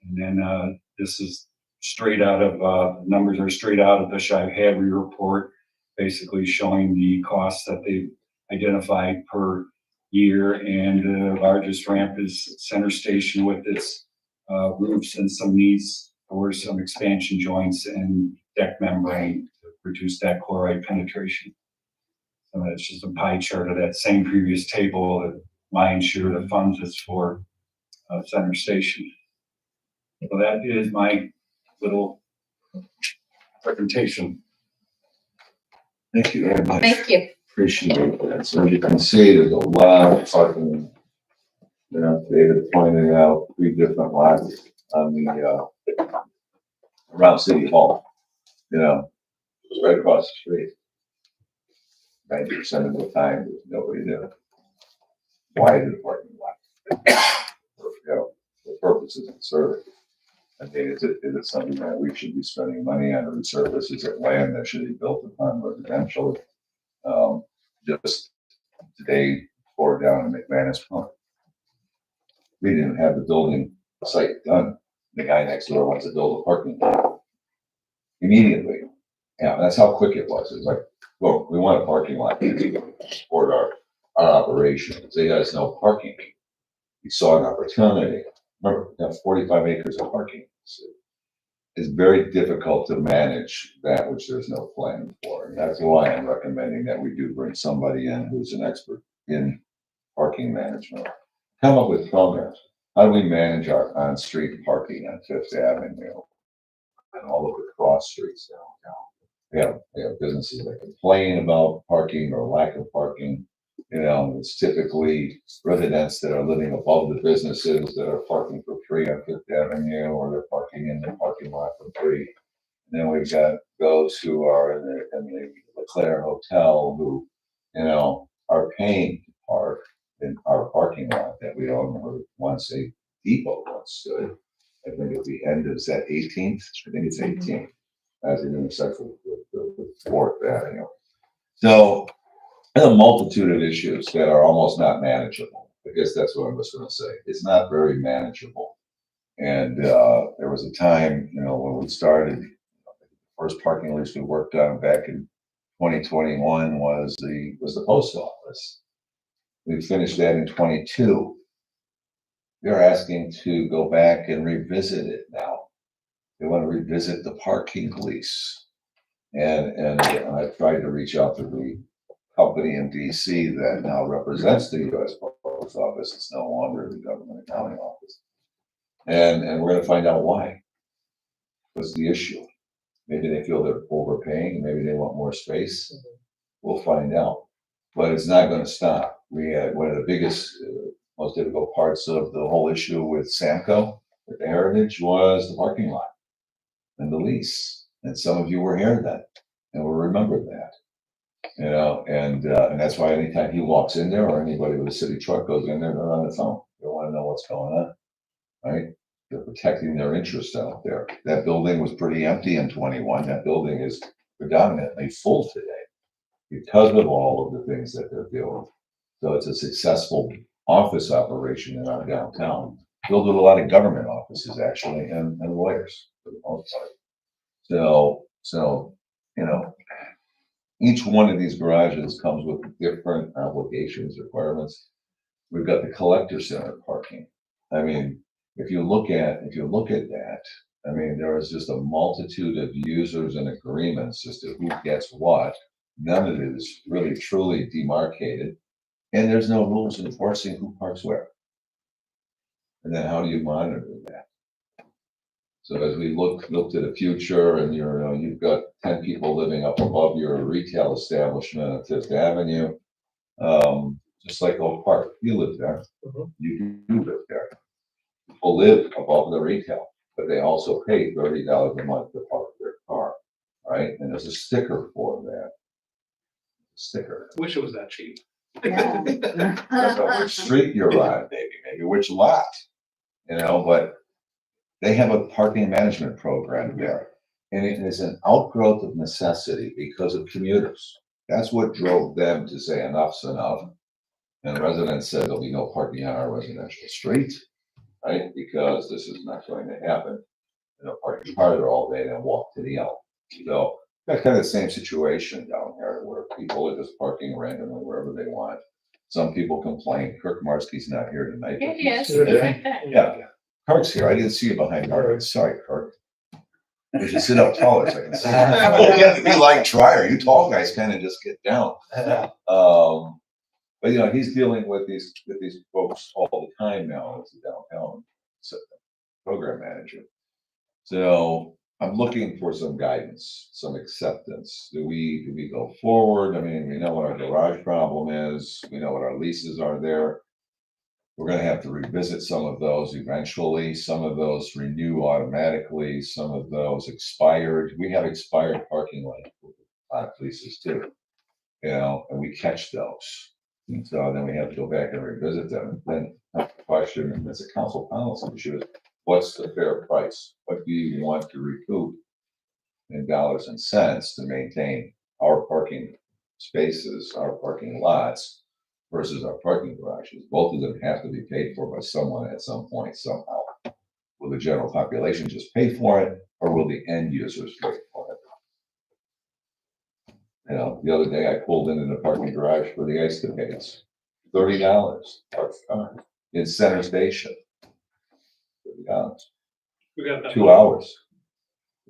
And then this is straight out of, numbers are straight out of the Shai-Hadley report, basically showing the costs that they've identified per year. And the largest ramp is Center Station with its roofs and some needs for some expansion joints and deck membrane to reduce that chloride penetration. So that's just a pie chart of that same previous table that my share of the funds is for Center Station. So that is my little presentation. Thank you very much. Thank you. Appreciate that. So you can see there's a lot of parking. You know, David pointed out 3 different lots on the around City Hall. You know, right across the street. 90% of the time, there's nobody there. Why the parking lot? You know, the purposes of service. I mean, is it something that we should be spending money on to resurface? Is it land that should be built upon residential? Just today, poured down in McManus Park. We didn't have the building site done. The guy next door wants to build a parking lot immediately. Yeah, that's how quick it was. It was like, well, we want a parking lot to support our operation. So you guys know parking. We saw an opportunity. Remember, we have 45 acres of parking. It's very difficult to manage that which there's no plan for. And that's why I'm recommending that we do bring somebody in who's an expert in parking management. Come up with programs. How do we manage our on-street parking on Fifth Avenue and all of the cross streets downtown? We have businesses that complain about parking or lack of parking. You know, it's typically residents that are living above the businesses that are parking for free on Fifth Avenue, or they're parking in the parking lot for free. And then we've got those who are in the LeClaire Hotel who, you know, are paying to park in our parking lot that we own once a depot once stood. I think at the end is that 18th? I think it's 18th as an intersection with 4th Avenue. So there's a multitude of issues that are almost not manageable. I guess that's what I was going to say. It's not very manageable. And there was a time, you know, when we started, the first parking lease we worked on back in 2021 was the post office. We finished that in 22. They're asking to go back and revisit it now. They want to revisit the parking lease. And I've tried to reach out to the company in DC that now represents the U.S. Post Office. It's no longer the government accounting office. And we're going to find out why. What's the issue? Maybe they feel they're overpaying. Maybe they want more space. We'll find out. But it's not going to stop. We had one of the biggest, most difficult parts of the whole issue with Samco, with the Heritage, was the parking lot and the lease. And some of you were here then and will remember that. You know, and that's why anytime he walks in there or anybody with a city truck goes in there, they're on the phone. They wanna know what's going on, right? They're protecting their interests out there. That building was pretty empty in 21. That building is predominantly full today because of all of the things that they're doing. So it's a successful office operation in our downtown. Filled with a lot of government offices actually, and lawyers for the most part. So, you know, each one of these garages comes with different obligations, requirements. We've got the collector center parking. I mean, if you look at that, I mean, there is just a multitude of users and agreements as to who gets what. None of it is really truly demarcated, and there's no rules enforcing who parks where. And then how do you monitor that? So as we look to the future, and you've got 10 people living up above your retail establishment at Fifth Avenue, just like Oak Park, you live there. You do live there. People live above the retail, but they also pay $30 a month to park their car, right? And there's a sticker for that. Sticker. Wish it was that cheap. So which street you're on, maybe which lot, but they have a parking management program there. And it is an outgrowth of necessity because of commuters. That's what drove them to say enough's enough. And residents said there'll be no parking on our residential street, right? Because this is not going to happen. Park your car there all day and then walk to the elm. So that's kind of the same situation down here where people are just parking randomly wherever they want. Some people complain. Kirk Marsky's not here tonight. Here he is. He's Right there. Yeah, Kirk's here. I didn't see you behind Margaret. Sorry, Kirk. You should sit up taller so I can see. You have to be like Trier. You tall guys kind of just get down. But he's dealing with these folks all the time now as a downtown program manager. So I'm looking for some guidance, some acceptance. Do we go forward? I mean, we know what our garage problem is. We know what our leases are there. We're gonna have to revisit some of those eventually. Some of those renew automatically. Some of those expired. We have expired parking lot leases too, and we catch those. And so then we have to go back and revisit them. Then the question, and it's a council policy issue, is what's the fair price? What do you want to recoup in dollars and cents to maintain our parking spaces, our parking lots versus our parking garages? Both of them have to be paid for by someone at some point, somehow. Will the general population just pay for it, or will the end users pay for it? The other day I pulled into the parking garage for the ice capades. $30 park car in Center Station. $30. We got that. 2 hours.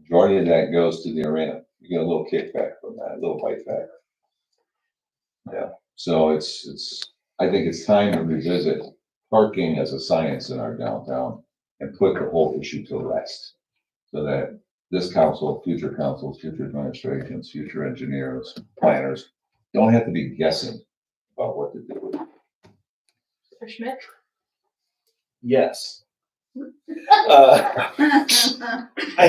Majority of that goes to the arena. You get a little kickback from that, a little bite back. Yeah. So I think it's time to revisit parking as a science in our downtown and put the whole issue to rest. So that this council, future councils, future administrations, future engineers, planners don't have to be guessing about what to do. Mr. Schmidt? Yes. I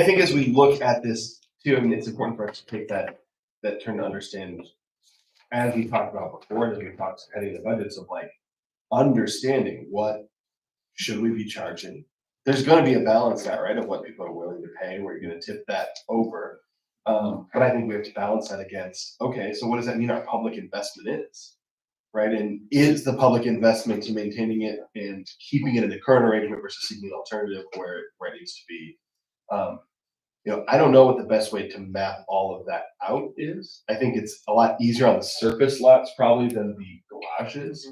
think as we look at this too, I mean, it's important for us to take that turn to understand, as we talked about before, as we talked heading the budgets of understanding what should we be charging. There's going to be a balance that, right, of what people are willing to pay, where you're going to tip that over. But I think we have to balance that against, okay, so what does that mean our public investment is, right? And is the public investment to maintaining it and keeping it in the current arrangement versus seeking an alternative where it needs to be? I don't know what the best way to map all of that out is. I think it's a lot easier on the surface lots probably than the garages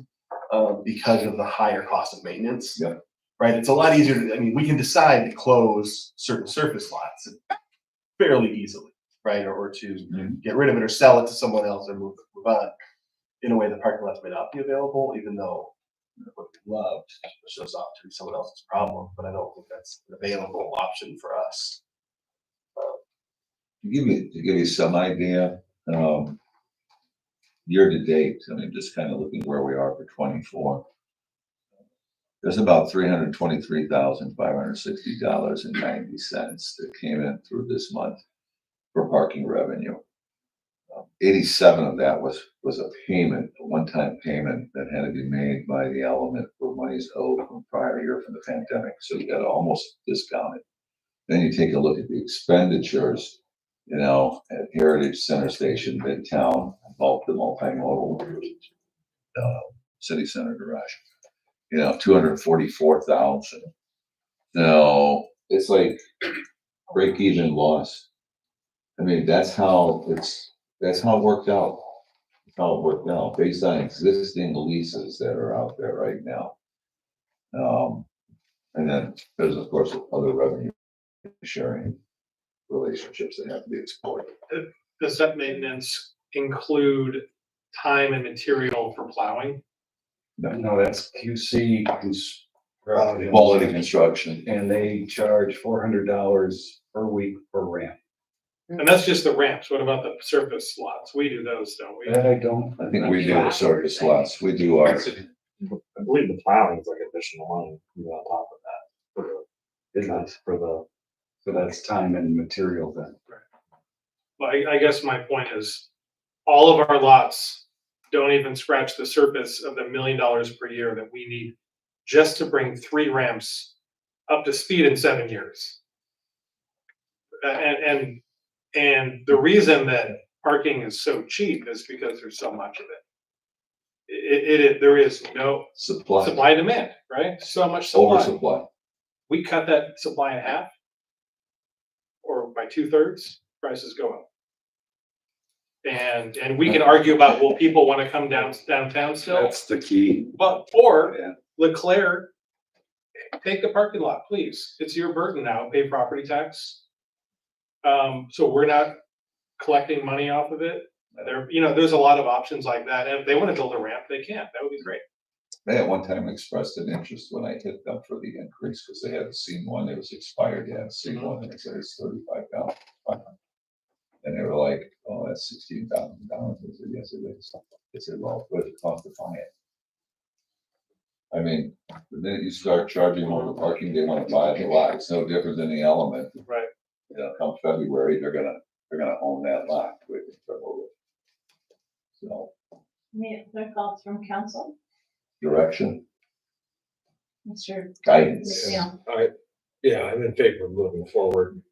because of the higher cost of maintenance. Yeah. Right, it's a lot easier we can decide to close certain surface lots fairly easily, right? Or to get rid of it or sell it to someone else or move on. In a way, the parking lots may not be available, even though what we love shows off to be someone else's problem, but I don't think that's an available option for us. To give you some idea, year to date, just kind of looking where we are for 24. There's about $323,560.90 that came in through this month for parking revenue. 87 of that was a payment, a one-time payment that had to be made by the element for monies owed from prior year from the pandemic. So you got to almost discount it. Then you take a look at the expenditures, at Heritage Center Station, Midtowne, both the multimodal, city center garage, 244,000. No, it's like break even loss. I mean, that's how it worked out. That's how it worked out based on existing leases that are out there right now. And then there's of course other revenue sharing relationships that have to be explored. Does that maintenance include time and material for plowing? No, that's QC Quality construction. and they charge $400 per week per ramp. And that's just the ramps. What about the surface lots? We do those, don't we? That I don't. I think we do the surface lots. We do our. I believe the plowing is like additional money on top of that So that's time and material then. Well, I guess my point is, all of our lots don't even scratch the surface of the $1 million per year that we need just to bring 3 ramps up to speed in 7 years. And the reason that parking is so cheap is because there's so much of it. There is no supply and demand, right? So much supply. Oversupply. We cut that supply in half or by 2/3, prices go up. And we can argue about, will people want to come downtown still? That's the key. Or Leclerc, take the parking lot, please. It's your burden now, pay property tax. So we're not collecting money off of it. There's a lot of options like that. And if they want to build a ramp, they can. That would be great. They at one time expressed an interest when I hit them for the increase because they had a C1, it was expired, they had a C1, and they said it's $35,000. And they were like, oh, that's $16,000. I said, yes, it is. They said, well, what does it cost to buy it? I mean, the minute you start charging more for parking, they want to buy the lot. It's no different than the element. Right. Come February, they're gonna own that lot with so Any other thoughts from council? direction, Mr. guidance. Yeah. I'm in favor of moving forward.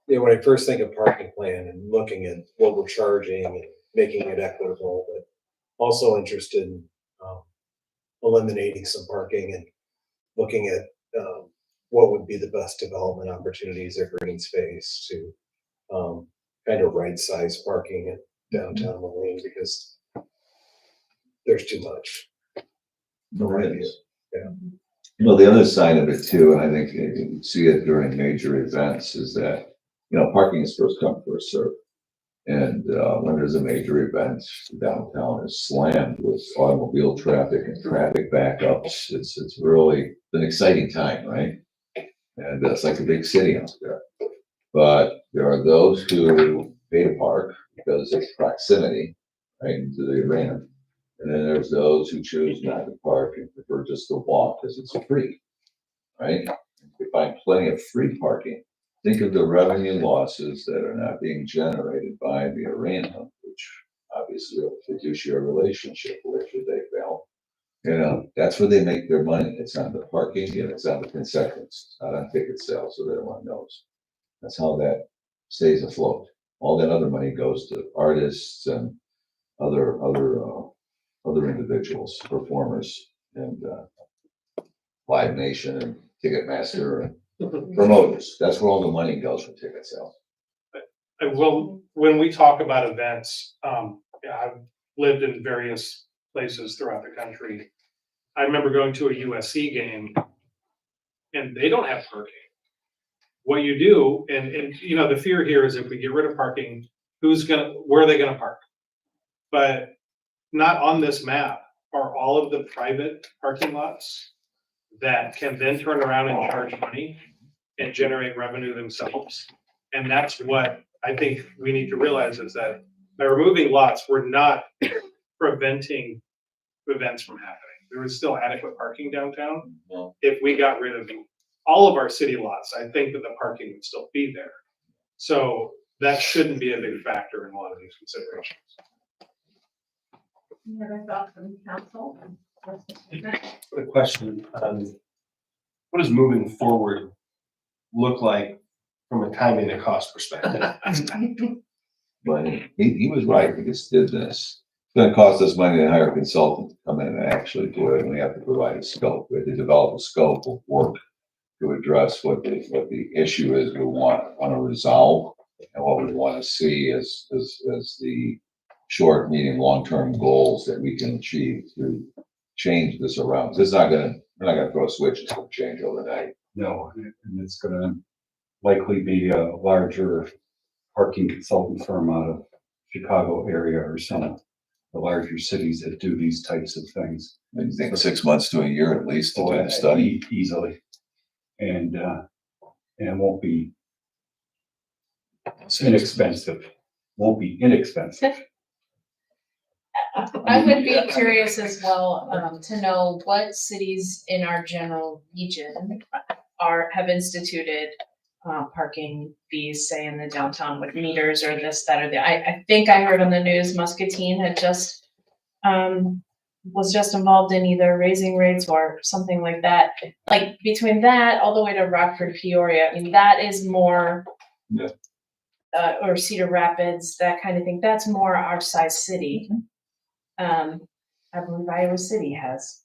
When I first think of parking plan and looking at what we're charging and making it equitable, but also interested in eliminating some parking and looking at what would be the best development opportunities or green space to kind of right size parking at downtown Moline because there's too much. There is. The other side of it too, and I think you see it during major events, is that parking is first come, first served. And when there's a major event, downtown is slammed with automobile traffic and traffic backups. It's really an exciting time, right? And it's like a big city out there. But there are those who pay to park because it's proximity, right, into the arena. And then there's those who choose not to park and prefer just to walk because it's free, right? We find plenty of free parking. Think of the revenue losses that are not being generated by the arena, which obviously a fiduciary relationship with should they fail. That's where they make their money. It's on the parking and it's on the concessions, it's not on ticket sales, so that everyone knows. That's how that stays afloat. All that other money goes to artists and other individuals, performers, and Live Nation and Ticketmaster and promoters. That's where all the money goes for ticket sales. Well, when we talk about events, I've lived in various places throughout the country. I remember going to a USC game and they don't have parking. What you do, and the fear here is if we get rid of parking, where are they gonna park? But not on this map are all of the private parking lots that can then turn around and charge money and generate revenue themselves. And that's what I think we need to realize is that by removing lots, we're not preventing events from happening. There is still adequate parking downtown. If we got rid of all of our city lots, I think that the parking would still be there. So that shouldn't be a big factor in a lot of these considerations. Any other thoughts from council? The question, what does moving forward look like from a timing and cost perspective? But he was right, we just did this. It's gonna cost us money to hire a consultant to come in and actually do it, and we have to provide a scope, we have to develop a scope of work to address what the issue is we wanna resolve, and what we wanna see as the short, medium, long-term goals that we can achieve to change this around. This is not gonna, we're not gonna throw a switch, it's gonna change overnight. No, and it's gonna likely be a larger parking consultant firm out of Chicago area or some of the larger cities that do these types of things. I think 6 months to a year at least to do the study. Easily. And it won't be inexpensive. Won't be inexpensive. I would be curious as well, to know what cities in our general region have instituted parking fees, say in the downtown with meters or this, that, or the, I think I heard on the news Muscatine had just, was just involved in either raising rates or something like that. Like between that all the way to Rockford, Peoria, I mean, that is more, Yeah. Or Cedar Rapids, that kind of thing. That's more our size city. I believe Iowa City has,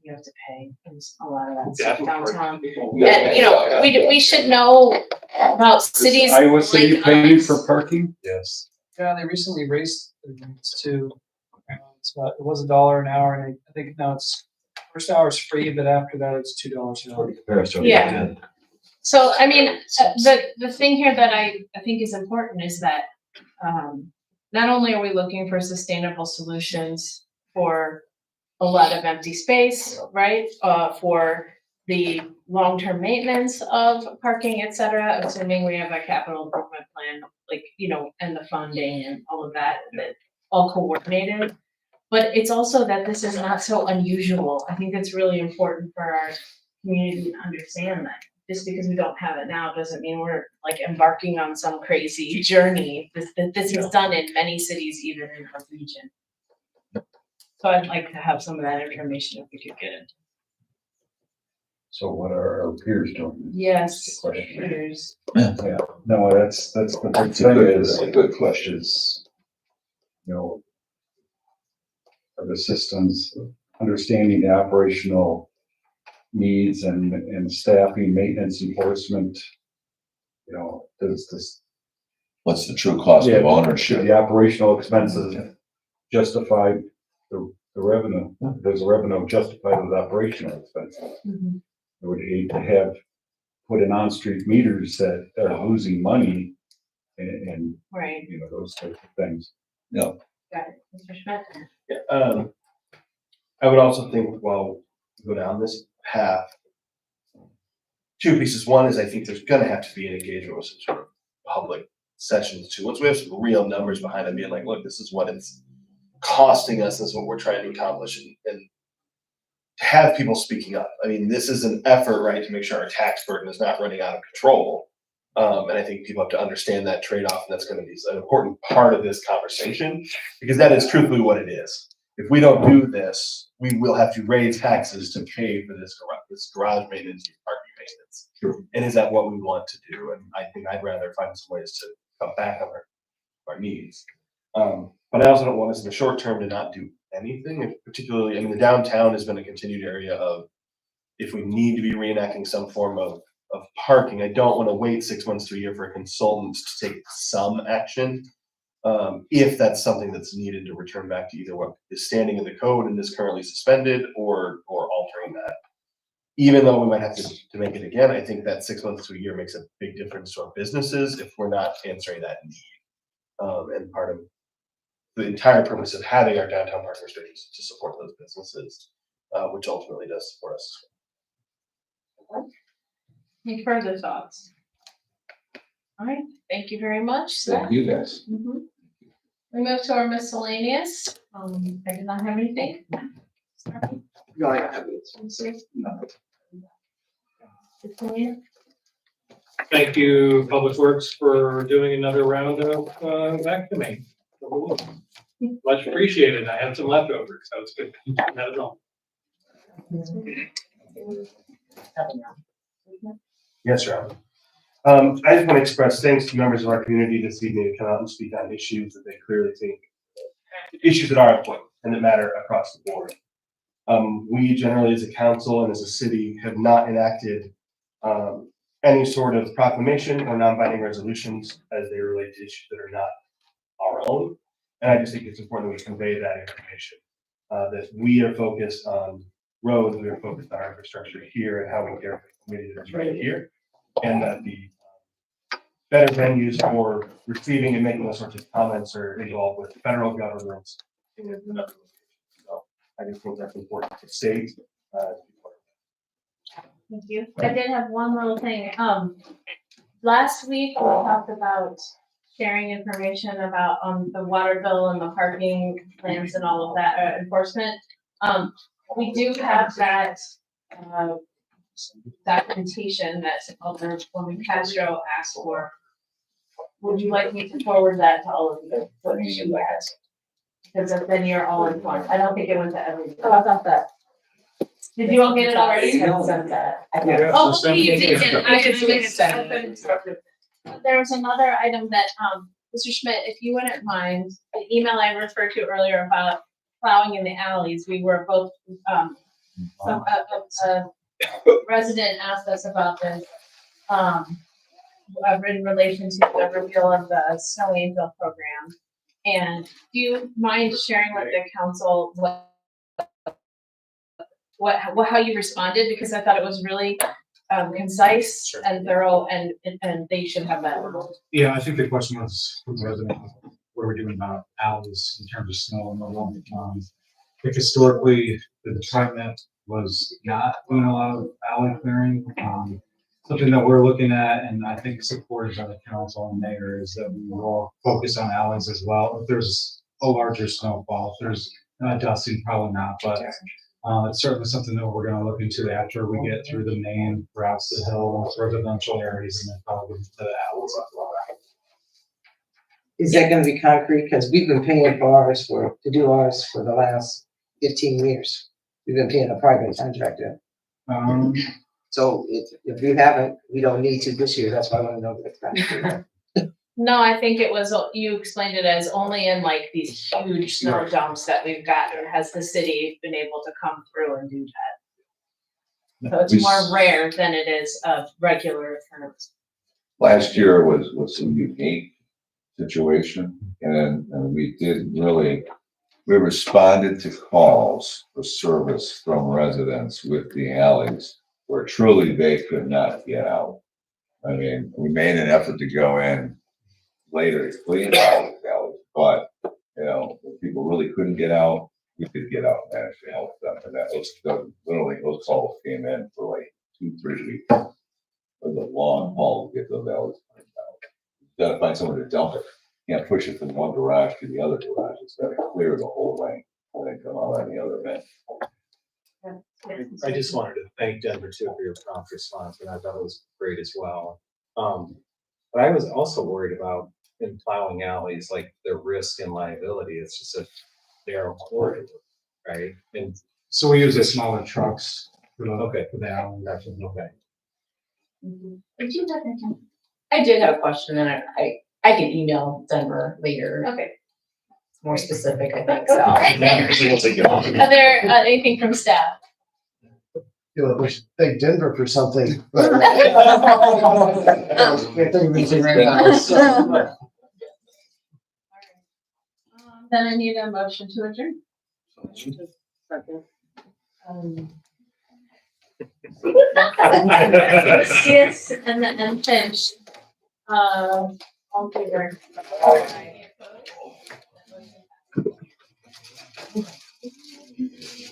you have to pay a lot of that stuff downtown. And, you know, we should know about cities. Iowa City like paying us. for parking? Yes. Yeah, they recently raised the rates too. It was $1 an hour, and I think now it's first hour is free, but after that it's $2 an hour. Yeah. So, I mean, the thing here that I think is important is that not only are we looking for sustainable solutions for a lot of empty space, right? For the long-term maintenance of parking, et cetera, assuming we have a capital improvement plan, like, you know, and the funding and all of that all coordinated. But it's also that this is not so unusual. I think it's really important for our community to understand that. Just because we don't have it now doesn't mean we're like embarking on some crazy journey. This is done in many cities, even in our region. So I'd like to have some of that information if we could get it. So what are our peers doing? Yes, peers. Yeah, no, that's the big That's thing is. a good question. You know, of the systems, understanding the operational needs and staffing, maintenance, enforcement. You know, does this. What's the true cost of ownership? The operational expenses justify the revenue. Does the revenue justify those operational expenses? I would hate to have put in on-street meters that are losing money and right, you know, those types of things. Yeah. Got it. Mr. Schmidt? Yeah, I would also think while we go down this path, two pieces. One is I think there's gonna have to be an engagement with some sort of public sessions too. Once we have some real numbers behind it, being like, look, this is what it's costing us, this is what we're trying to accomplish, and to have people speaking up. I mean, this is an effort, right, to make sure our tax burden is not running out of control. And I think people have to understand that trade-off, and that's gonna be an important part of this conversation, because that is truthfully what it is. If we don't do this, we will have to raise taxes to pay for this garage maintenance, parking maintenance. True. And is that what we want to do? And I think I'd rather find some ways to cut back on our needs. But I also don't want us in the short term to not do anything, particularly, I mean, the downtown has been a continued area of, if we need to be reenacting some form of parking, I don't want to wait 6 months to a year for a consultant to take some action. If that's something that's needed to return back to either what is standing in the code and is currently suspended or altering that. Even though we might have to make it again, I think that 6 months to a year makes a big difference to our businesses if we're not answering that need. And part of the entire purpose of having our downtown park restrictions to support those businesses, which ultimately does support us. Any further thoughts? All right, thank you very much. Thank you guys. Mhm. We move to our miscellaneous. I did not have anything. No, I have it. Miscellaneous? Thank you, Public Works, for doing another round of vacuuming. Much appreciated. I had some leftovers, so it's good. Not at all. Yes, sir. I just want to express thanks to members of our community this evening to come out and speak on issues that they clearly think, issues that are important and that matter across the board. We generally as a council and as a city have not enacted any sort of proclamation or non-binding resolutions as they relate to issues that are not our own. And I just think it's important that we convey that information, that we are focused on roads, we are focused on our infrastructure here and how we care for the community that's right here. And that the better venues for receiving and making those sorts of comments are involved with federal governments. So I just think that's important to state. Thank you. I did have one little thing. Last week we talked about sharing information about the water bill and the parking plans and all of that enforcement. We do have that documentation that Alderwoman Castro asked for. Would you like me to forward that to all of you? What she has? Because then you're all informed. I don't think it went to everyone. Oh, I thought that. Did you all get it already? I sent that. Oh, you did. There was another item that, Mr. Schmidt, if you wouldn't mind, the email I referred to earlier about plowing in the alleys, we were both, a resident asked us about this, in relation to the repeal of the snow angel program. And do you mind sharing with the council how you responded? Because I thought it was really concise and thorough, and they should have that. Yeah, I think the question was from the resident, what are we doing about alleys in terms of snow and removal? I think historically the department was not doing a lot of alley clearing. Something that we're looking at, and I think supported by the council and mayor, is that we will focus on alleys as well. If there's a larger snowfall, if there's dusting, probably not, but it's certainly something that we're going to look into after we get through the main routes, the hill, residential areas, and then probably into the alleys as well. Is that gonna be concrete? Because we've been paying to do ours for the last 15 years. We've been paying a private contractor. So if you haven't, we don't need to this year. That's why I want to know that it's concrete. No, I think it was, you explained it as only in like these huge snow dumps that we've got, or has the city been able to come through and do that? So it's more rare than it is of regular occurrence. Last year was a unique situation, and we responded to calls for service from residents with the alleys where truly they could not get out. I mean, we made an effort to go in later to clean all the alleys, but when people really couldn't get out, we could get out and actually help them. And that was literally, those calls came in for like 2-3 weeks. It was a long haul to get those alleys cleaned out. You gotta find somewhere to dump it. You can't push it from one garage to the other garage. It's gotta clear the whole lane and then come out on the other end. I just wanted to thank Denver too for your prompt response, and I thought it was great as well. But I was also worried about in plowing alleys, like the risk and liability. It's just a narrow corridor, right? And so we use the smaller trucks for the okay for the alley. Gotcha. Okay. Did you have anything? I did have a question, and I can email Denver later. Okay. More specific, I think, so. Are there anything from staff? feel like we should thank Denver for something. But can't think of anything right now. So. Then I need a motion to adjourn. Yes, and Finch. All in favor.